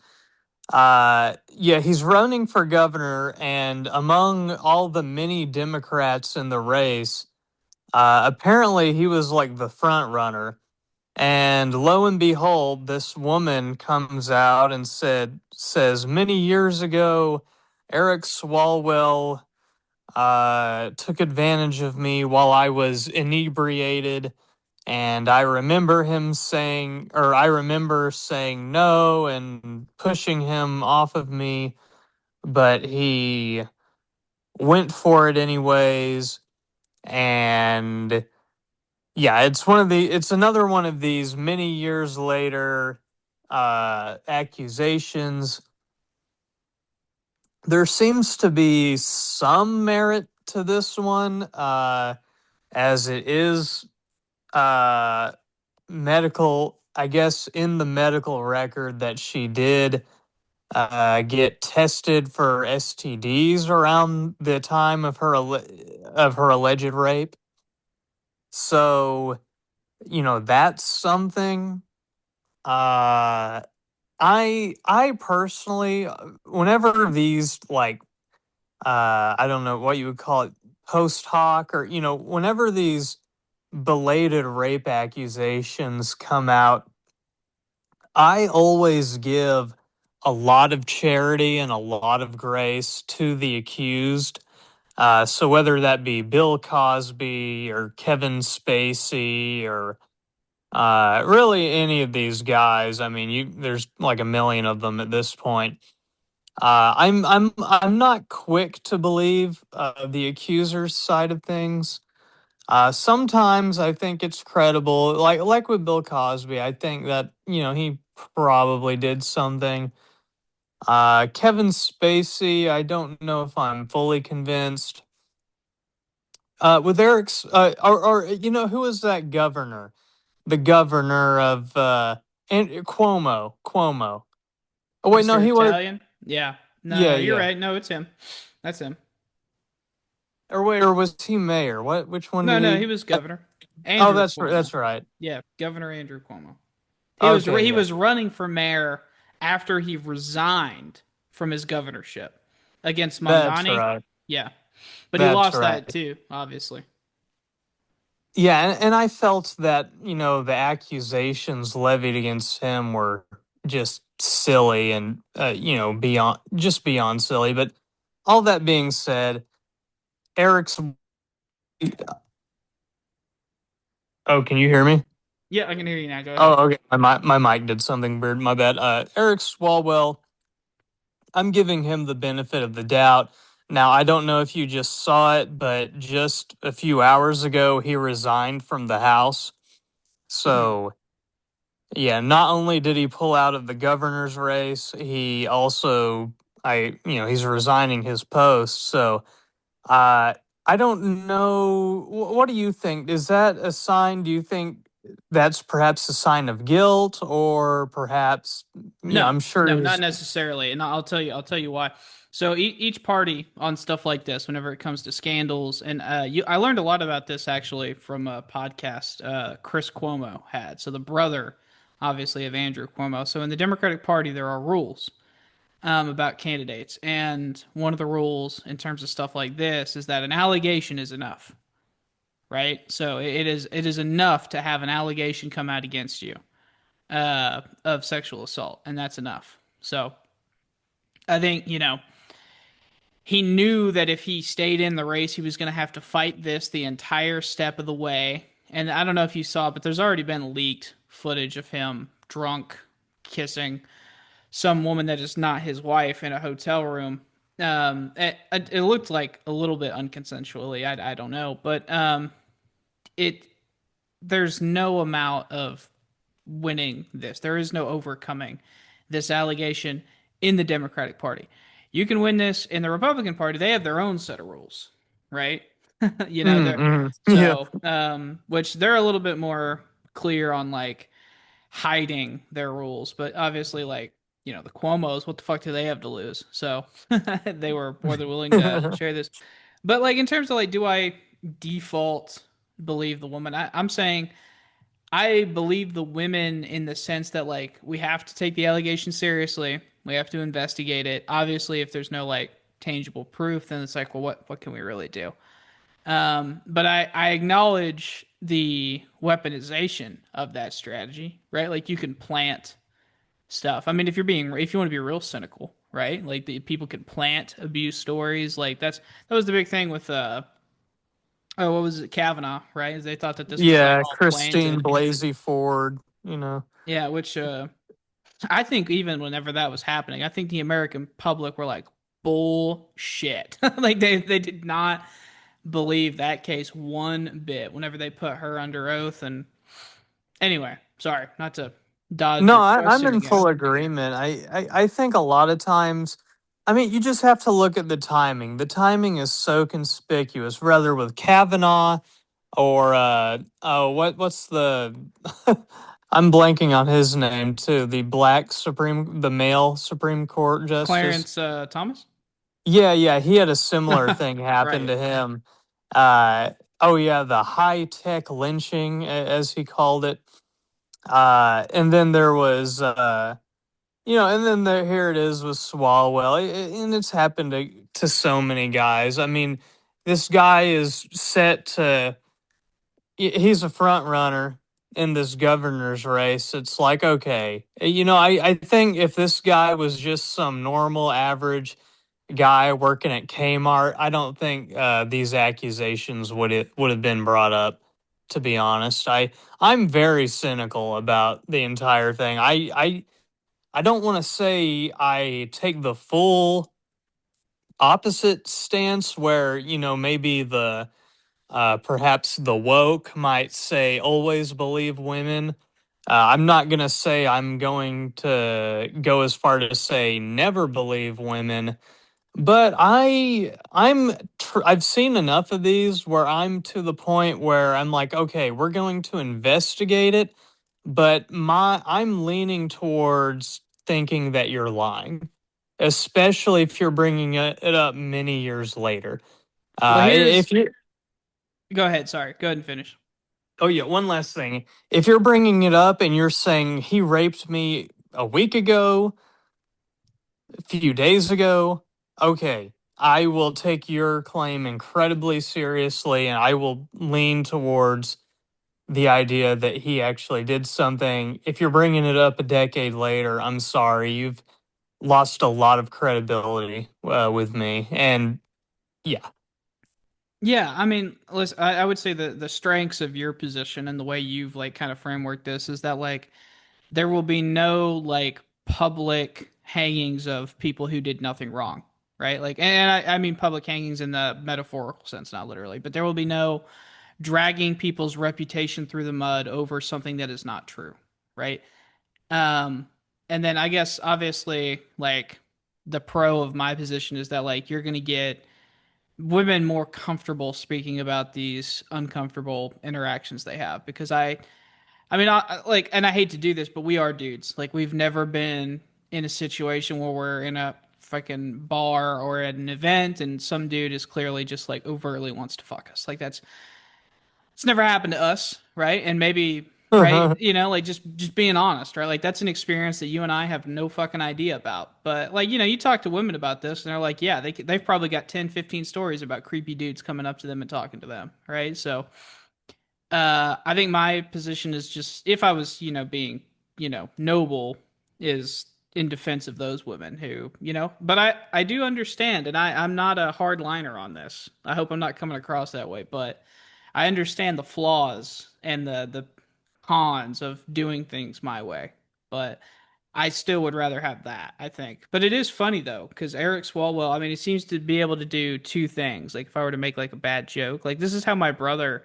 yeah, he's running for governor, and among all the many Democrats in the race, apparently he was like the front runner. And lo and behold, this woman comes out and says many years ago, Eric Swalwell took advantage of me while I was inebriated, and I remember saying no and pushing him off of me, but he went for it anyways. And yeah, it's another one of these many years later accusations. There seems to be some merit to this one, as it is uh medical, I guess, in the medical record that she did get tested for STDs around the time of her alleged rape. So, that's something. Uh I personally, whenever these like I don't know what you would call it, post hoc, or whenever these belated rape accusations come out, I always give a lot of charity and a lot of grace to the accused. So whether that be Bill Cosby or Kevin Spacey or really any of these guys, I mean, there's like a million of them at this point. I'm not quick to believe the accuser's side of things. Sometimes I think it's credible, like with Bill Cosby. I think that he probably did something. Kevin Spacey, I don't know if I'm fully convinced. With Eric's, or who is that governor? The governor of And Cuomo. Oh wait, no, Mr. he was. Italian. Yeah. No, Yeah, you're yeah. right. No, it's him. That's him. Or wait, or was he mayor? What? Which one No, did no, he? he was governor. Oh, Andrew that's Cuomo. that's right. Yeah, Governor Andrew Cuomo. Okay, He yeah, was running for mayor after he resigned from his governorship against that's Mamdani. right. Yeah, but he That's lost right. that too, obviously. Yeah, and I felt that the accusations levied against him were just silly and beyond silly. But all that being said, Eric's. Oh, can you hear me? Yeah, I can hear you now. Go ahead. Oh, okay. My mic did something weird. My bad. Eric Swalwell, I'm giving him the benefit of the doubt. Now, I don't know if you just saw it, but just a few hours ago, he resigned from the House. Mhm. So, yeah, not only did he pull out of the governor's race, he also, he's resigning his post. So, uh, I don't know. What do you think? Is that a sign? Do you think that's perhaps a sign of guilt, or perhaps, No, I'm sure no, not his. necessarily, and I'll tell you. I'll tell you why. So each party on stuff like this, whenever it comes to scandals, and I learned a lot about this actually from a podcast Chris Cuomo had. So the brother, obviously, of Andrew Cuomo. So in the Democratic Party, there are rules about candidates, and one of the rules in terms of stuff like this is that an allegation is enough, right? So it is enough to have an allegation come out against you of sexual assault, and that's enough. So I think, he knew that if he stayed in the race, he was going to have to fight this the entire step of the way. And I don't know if you saw, but there's already been leaked footage of him drunk, kissing some woman that is not his wife in a hotel room. It looked like a little bit unconsensually. I don't know, but it there's no amount of winning this. There is no overcoming this allegation in the Democratic Party. You can win this in the Republican Party. They have their own set of rules, right? They're Yeah. so which they're a little bit more clear on like hiding their rules, but obviously like the Cuomo's, what the fuck do they have to lose? So they were more than willing to share this. But like in terms of like, do I default believe the woman? I'm saying I believe the women in the sense that like we have to take the allegation seriously. We have to investigate it. Obviously, if there's no like tangible proof, then it's like, well, what can we really do? But I acknowledge the weaponization of that strategy, right? Like you can plant stuff. I mean, if you want to be real cynical, right? Like the people could plant abuse stories. Like that was the big thing with oh, what was it, Kavanaugh, right? Is they thought that this was like Yeah, all Christine planted. Blasey Ford, Yeah, which I think even whenever that was happening, I think the American public were like bullshit. Like they did not believe that case one bit whenever they put her under oath. And anyway, sorry, not to dodge No, your I'm question in again. full agreement. I think a lot of times, I mean, you just have to look at the timing. The timing is so conspicuous, whether with Kavanaugh or oh, what's the I'm blanking on his name too. The male Supreme Court justice. Clarence Thomas? Yeah, yeah, he had a similar thing happen Right. to him. Uh, oh yeah, the high tech lynching, as he called it. And then there was, and then here it is with Swalwell, and it's happened to so many guys. I mean, this guy is set to, he's a front runner in this governor's race. It's like, okay, I think if this guy was just some normal, average guy working at Kmart, I don't think these accusations would have been brought up. To be honest, I'm very cynical about the entire thing. I don't want to say I take the full opposite stance where maybe the perhaps the woke might say always believe women. I'm not gonna say I'm going to go as far to say never believe women, but I've seen enough of these where I'm to the point where I'm like, okay, we're going to investigate it, but I'm leaning towards thinking that you're lying, especially if you're bringing it up many years later. Well, here's If you go ahead. Sorry, go ahead and finish. Oh yeah, one last thing. If you're bringing it up and you're saying he raped me a week ago, a few days ago, okay, I will take your claim incredibly seriously and I will lean towards the idea that he actually did something. If you're bringing it up a decade later, I'm sorry, you've lost a lot of credibility with me. And yeah. Yeah, I mean, listen, I would say the strengths of your position and the way you've like kind of frameworked this is that like there will be no like public hangings of people who did nothing wrong, right? Like, and I mean public hangings in the metaphorical sense, not literally, but there will be no dragging people's reputation through the mud over something that is not true, right? Um, and then I guess obviously like the pro of my position is that like you're gonna get women more comfortable speaking about these uncomfortable interactions they have because I mean, like, and I hate to do this, but we are dudes. Like, we've never been in a situation where we're in a fucking bar or at an event and some dude is clearly just like overtly wants to fuck us. Like, it's never happened to us, right? And maybe, right, you know, like just being honest, right? Like, that's an experience that you and I have no fucking idea about. But like, you know, you talk to women about this and they're like, yeah, they've probably got 10, 15 stories about creepy dudes coming up to them and talking to them, right? So, I think my position is just if I was, you know, being, you know, noble is in defense of those women who, you know, but I do understand and I'm not a hard liner on this. I hope I'm not coming across that way, but I understand the flaws and the cons of doing things my way. But I still would rather have that, I think. But it is funny though, because Eric Swalwell, I mean, he seems to be able to do two things. Like if I were to make like a bad joke, like this is how my brother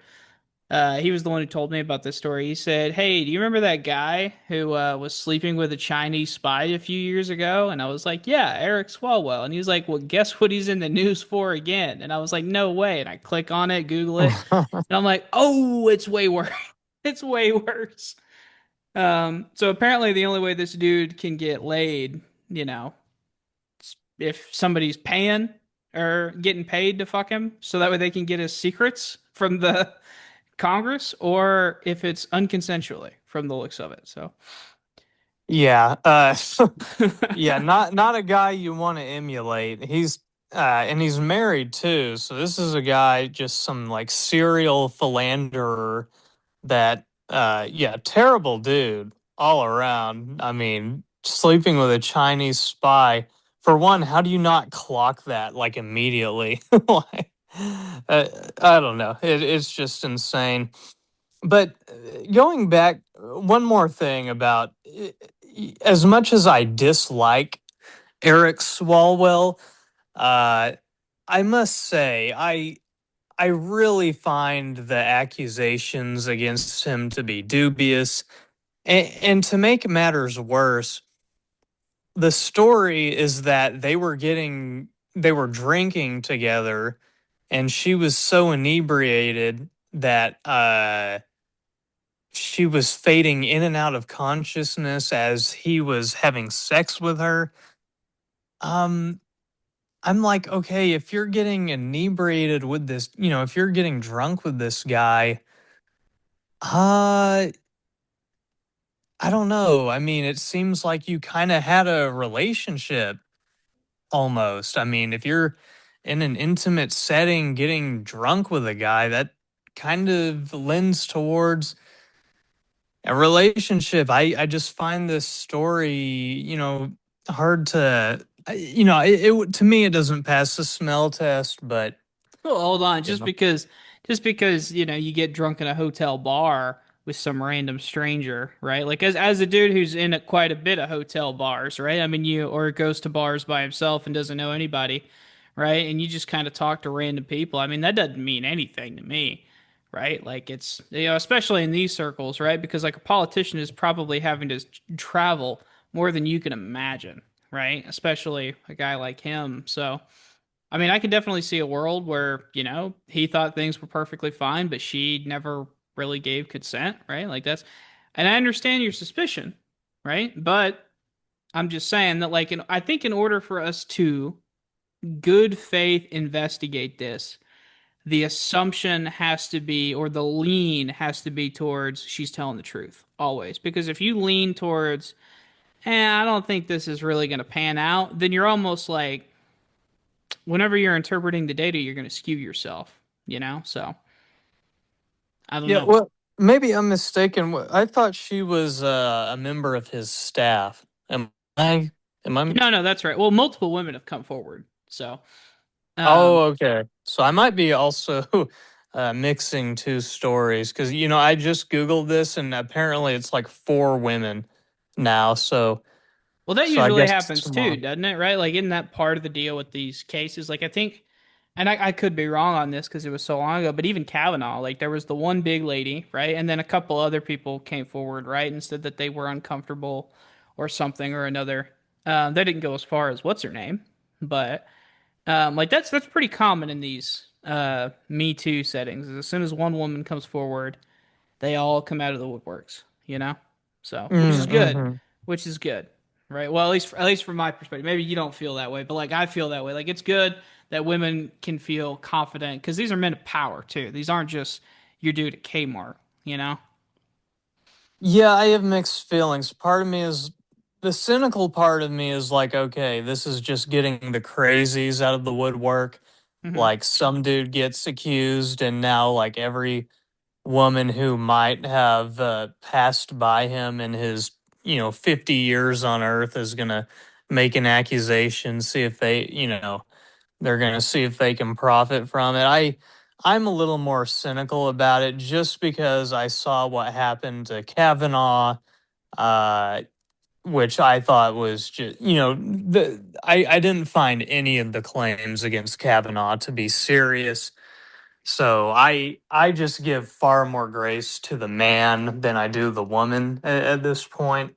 he was the one who told me about this story. He said, "Hey, do you remember that guy who was sleeping with a Chinese spy a few years ago?" And I was like, "Yeah, Eric Swalwell." And he was like, "Well, guess what he's in the news for again?" And I was like, "No way!" And I click on it, Google it, and I'm like, "Oh, it's way worse. It's way worse." So apparently, the only way this dude can get laid, you know, if somebody's paying or getting paid to fuck him, so that way they can get his secrets from the Congress or if it's unconsensually from the looks of it. So, Yeah. Yeah, not a guy you want to emulate. He's and he's married too. So this is a guy just some like serial philanderer that yeah, terrible dude all around. I mean, sleeping with a Chinese spy. For one, how do you not clock that like immediately? Like, I don't know. It's just insane. But going back, one more thing about as much as I dislike Eric Swalwell, uh, I must say I really find the accusations against him to be dubious. And to make matters worse, the story is that they were drinking together, and she was so inebriated that she was fading in and out of consciousness as he was having sex with her. Um, I'm like, okay, if you're getting inebriated with this, you know, if you're getting drunk with this guy, uh, I don't know. I mean, it seems like you kind of had a relationship almost. I mean, if you're in an intimate setting getting drunk with a guy, that kind of lends towards a relationship. I just find this story, you know, hard to, you know, to me it doesn't pass the smell test, but well, hold on. you know. Just because you know you get drunk in a hotel bar with some random stranger, right? Like as a dude who's in quite a bit of hotel bars, right? I mean, you or goes to bars by himself and doesn't know anybody, right? And you just kind of talk to random people. I mean, that doesn't mean anything to me, right? Like it's you know, especially in these circles, right? Because like a politician is probably having to travel more than you can imagine, right? Especially a guy like him. So. I mean, I could definitely see a world where, you know, he thought things were perfectly fine, but she never really gave consent, right? Like that's And I understand your suspicion, right? But I'm just saying that, like, I think in order for us to good faith investigate this, the assumption has to be, or the lean has to be towards she's telling the truth always. Because if you lean towards, I don't think this is really going to pan out, then you're almost like, whenever you're interpreting the data, you're going to skew yourself, you know? So I don't Yeah, know. well, maybe I'm mistaken. I thought she was a member of his staff. I? Am I? No, no, that's right. Well, multiple women have come forward. So, um, Oh, okay. So I might be also mixing two stories because I just Googled this and apparently it's like four women now. So well, that so I usually guess it's happens too, more. doesn't it? Right? Like, isn't that part of the deal with these cases? Like, I think, and I could be wrong on this because it was so long ago, but even Kavanaugh, like, there was the one big lady, right? And then a couple other people came forward, right? And said that they were uncomfortable or something or another. They didn't go as far as what's her name, but like that's pretty common in these Me Too settings. As soon as one woman comes forward, they all come out of the woodworks, you know? So, Mm-hmm. which is good, right? Well, at least from my perspective. Maybe you don't feel that way, but like I feel that way. Like it's good that women can feel confident because these are men of power too. These aren't just your dude at Kmart, you know? Yeah, I have mixed feelings. Part of me is the cynical part of me is like, okay, this is just getting the crazies out of the woodwork. Mm-hmm. Like some dude gets accused, and now like every woman who might have passed by him in his 50 years on earth is gonna make an accusation, see if they're gonna see if they can profit from it. I'm a little more cynical about it just because I saw what happened to Kavanaugh, uh which I thought was just, I didn't find any of the claims against Kavanaugh to be serious. So I just give far more grace to the man than I do the woman at this point.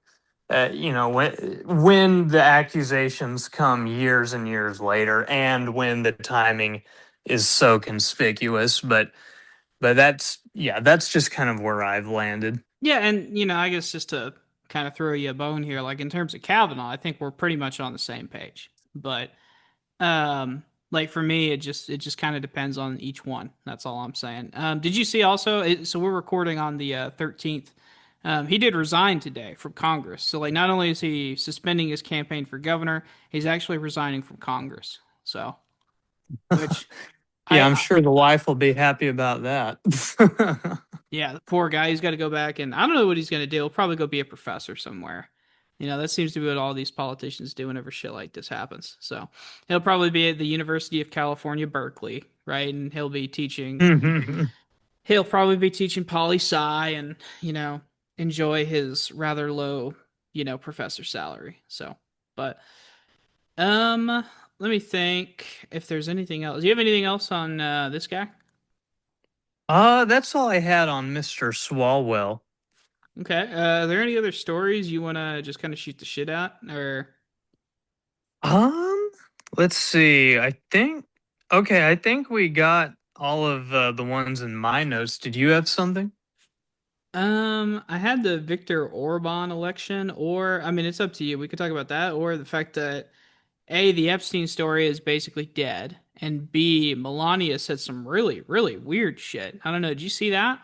When the accusations come years and years later, and when the timing is so conspicuous, but that's just kind of where I've landed. Yeah, and I guess just to kind of throw you a bone here, like in terms of Kavanaugh, I think we're pretty much on the same page. But like for me, it just kind of depends on each one. That's all I'm saying. Did you see also? So we're recording on the 13th. He did resign today from Congress. So like, not only is he suspending his campaign for governor, he's actually resigning from Congress. So, which Yeah, I'm I sure the wife will be happy about that. yeah, the poor guy, he's got to go back and I don't know what he's gonna do. He'll probably go be a professor somewhere. That seems to be what all these politicians do whenever shit like this happens. So he'll probably be at the University of California, Berkeley, right? And he'll probably be teaching poli sci and, enjoy his rather low, professor salary. So, but let me think if there's anything else. Do you have anything else on this guy? That's all I had on Mr. Swalwell. Okay. Are there any other stories you want to just kind of shoot the shit at? Or, Um, let's see. I think we got all of the ones in my notes. Did you have something? I had the Viktor Orban election, or, I mean, it's up to you. We could talk about that, or the fact that A, the Epstein story is basically dead, and B, Melania said some really, really weird shit. I don't know. Did you see that?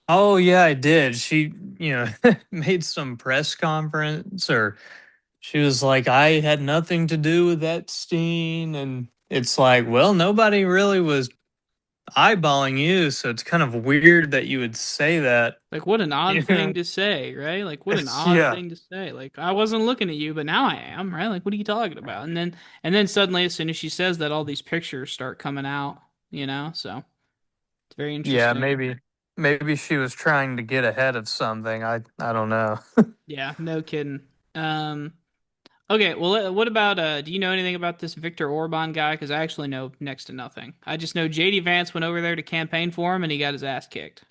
Oh yeah, I did. She, made some press conference or she was like, I had nothing to do with Epstein. And it's like, well, nobody really was eyeballing you. So it's kind of weird that you would say that. Like, what an odd Yeah. thing to say, right? Like, what an odd Yeah. thing to say. Like, I wasn't looking at you, but now I am, right? Like, what are you talking about? And then suddenly, as soon as she says that, all these pictures start coming out, So it's very Yeah, interesting. maybe she was trying to get ahead of something. I don't know. Yeah, no kidding. Um, okay, well, what about, do you know anything about this Viktor Orban guy? Because I actually know next to nothing. I just know JD Vance went over there to campaign for him and he got his ass kicked.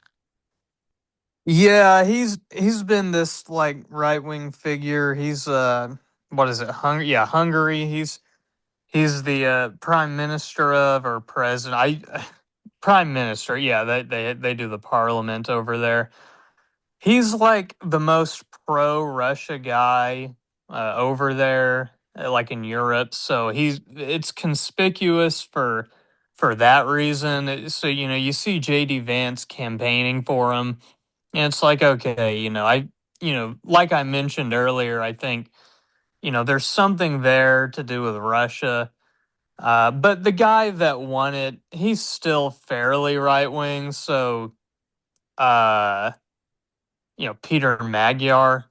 Yeah, he's been this like right wing figure. He's what is it? Hungary. He's the prime minister of or president. I prime minister. Yeah, they do the parliament over there. He's like the most pro Russia guy over there, like in Europe. So it's conspicuous for that reason. So you see JD Vance campaigning for him, and it's like, okay, like I mentioned earlier, I think there's something there to do with Russia. But the guy that won it, he's still fairly right wing. So, uh, Peter Magyar,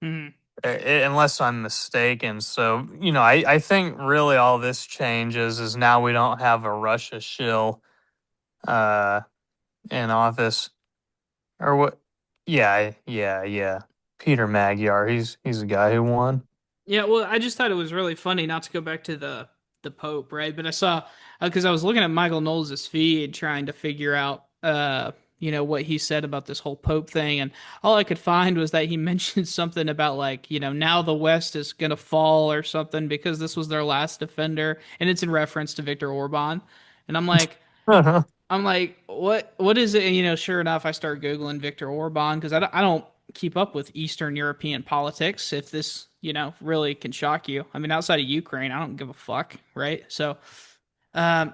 Mhm. unless I'm mistaken. So, I think really all this changes is now we don't have a Russia shill uh, in office. Or what? Yeah, yeah, yeah. Peter Magyar, he's the guy who won. Yeah, well, I just thought it was really funny not to go back to the Pope, right? But I saw because I was looking at Michael Knowles' feed trying to figure out what he said about this whole Pope thing, and all I could find was that he mentioned something about like, now the West is gonna fall or something because this was their last defender, and it's in reference to Viktor Orban. And I'm like, what is it? And, sure enough, I start Googling Viktor Orban because I don't keep up with Eastern European politics. If this, really can shock you. I mean, outside of Ukraine, I don't give a fuck, right? So,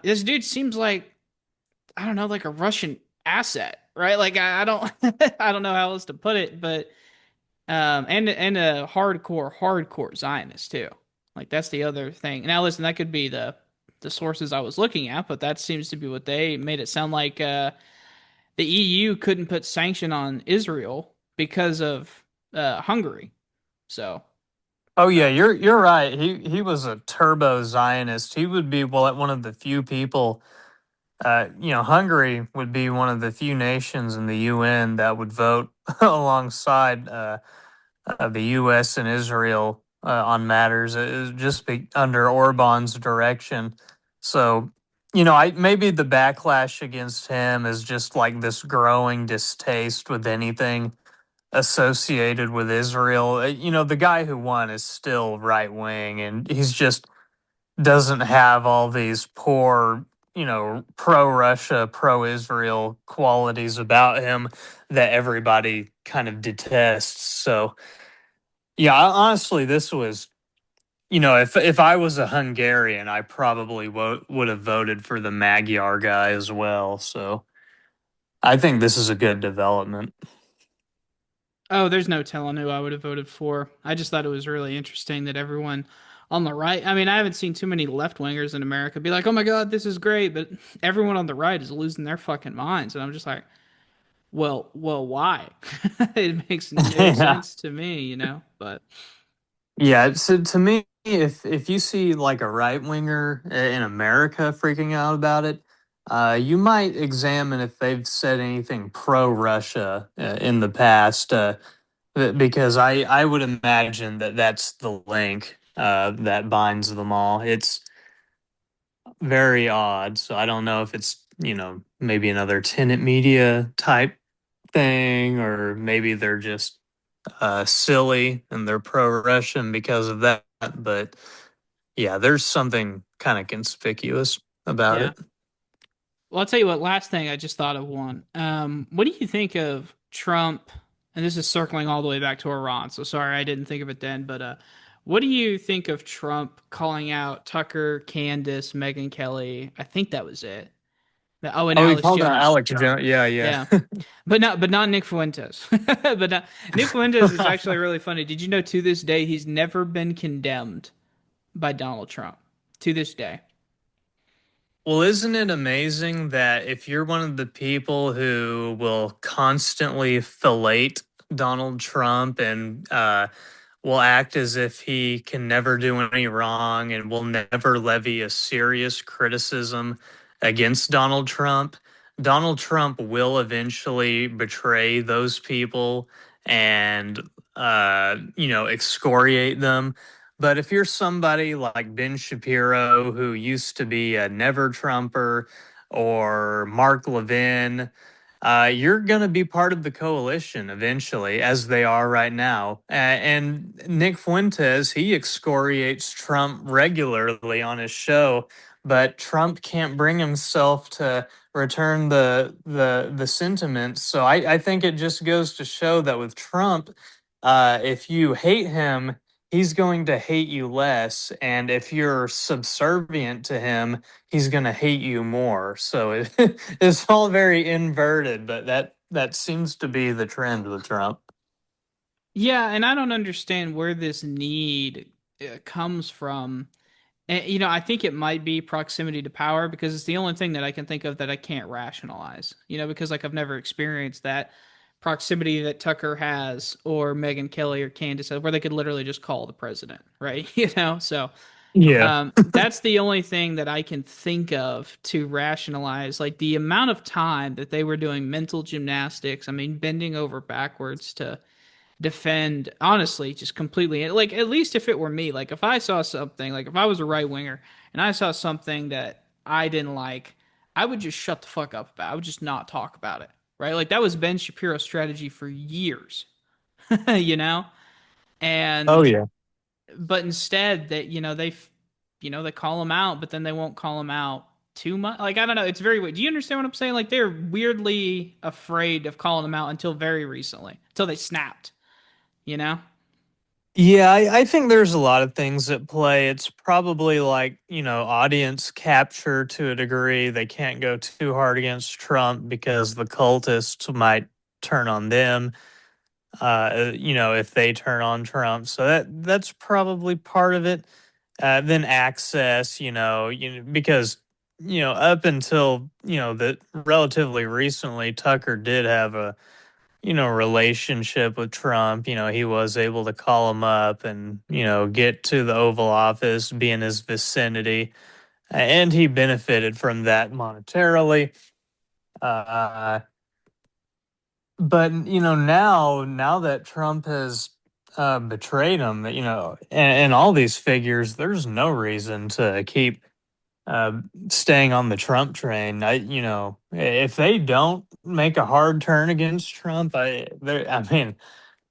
this dude seems like, I don't know, like a Russian asset, right? Like I don't, I don't know how else to put it, but and a hardcore Zionist too. Like that's the other thing. Now listen, that could be the sources I was looking at, but that seems to be what they made it sound like. The EU couldn't put sanction on Israel because of Hungary. So Oh yeah, uh, you're right. He was a turbo Zionist. He would be one of the few people. Hungary would be one of the few nations in the UN that would vote alongside the U.S. and Israel on matters. It was just be under Orban's direction. So, I maybe the backlash against him is just like this growing distaste with anything associated with Israel. The guy who won is still right wing, and he's just doesn't have all these poor, pro Russia, pro Israel qualities about him that everybody kind of detests. So, yeah, honestly, this was, if I was a Hungarian, I probably would have voted for the Magyar guy as well. So, I think this is a good development. oh, there's no telling who I would have voted for. I just thought it was really interesting that everyone on the right. I mean, I haven't seen too many left wingers in America be like, "Oh my god, this is great," but everyone on the right is losing their fucking minds, and I'm just like, well, why? It makes no Yeah. sense to me. But Yeah, so to me, if you see like a right winger in America freaking out about it, you might examine if they've said anything pro Russia in the past, because I would imagine that that's the link that binds them all. It's very odd, so I don't know if it's maybe another tenant media type thing, or maybe they're just silly and they're pro Russian because of that. But yeah, there's something kind of conspicuous about yeah. it. Well, I'll tell you what. Last thing I just thought of one. What do you think of Trump? And this is circling all the way back to Iran. So sorry I didn't think of it then. But what do you think of Trump calling out Tucker, Candace, Megyn Kelly? I think that was it. Oh, and Oh, he Alex called out Jones. Alex Jones. Yeah, yeah. Yeah, but not Nick Fuentes. Nick Fuentes is actually really funny. Did you know to this day he's never been condemned by Donald Trump? To this day. Well, isn't it amazing that if you're one of the people who will constantly fillet Donald Trump and will act as if he can never do any wrong and will never levy a serious criticism against Donald Trump will eventually betray those people and, excoriate them. But if you're somebody like Ben Shapiro, who used to be a never Trumper, or Mark Levin, you're going to be part of the coalition eventually, as they are right now. And Nick Fuentes, he excoriates Trump regularly on his show, but Trump can't bring himself to return the sentiments. So I think it just goes to show that with Trump, if you hate him, he's going to hate you less, and if you're subservient to him, he's going to hate you more. So it's all very inverted, but that seems to be the trend with Trump. Yeah, and I don't understand where this need comes from. And, I think it might be proximity to power because it's the only thing that I can think of that I can't rationalize. Because like I've never experienced that proximity that Tucker has or Megyn Kelly or Candace has, where they could literally just call the president, right? So Yeah. that's the only thing that I can think of to rationalize like the amount of time that they were doing mental gymnastics. I mean, bending over backwards to defend honestly just completely like at least if it were me like if I saw something like if I was a right winger and I saw something that I didn't like I would just shut the fuck up about it. I would just not talk about it, right? Like that was Ben Shapiro's strategy for years. you know Oh and yeah. but instead that they call him out but then they won't call him out too much. Like I don't know, it's very weird. Do you understand what I'm saying? Like they're weirdly afraid of calling him out until very recently, until they snapped, you know. Yeah, I think there's a lot of things at play. It's probably like, audience capture to a degree. They can't go too hard against Trump because the cultists might turn on them, if they turn on Trump. So that's probably part of it. Then access, because, up until, the relatively recently, Tucker did have a relationship with Trump. He was able to call him up and, get to the Oval Office, be in his vicinity, and he benefited from that monetarily. Uh, but now that Trump has betrayed him, and all these figures, there's no reason to keep uh, staying on the Trump train. If they don't make a hard turn against Trump, I mean,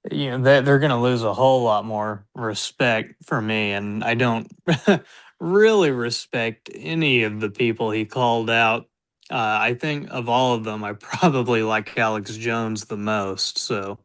they're going to lose a whole lot more respect for me, and I don't really respect any of the people he called out. I think of all of them, I probably like Alex Jones the most. So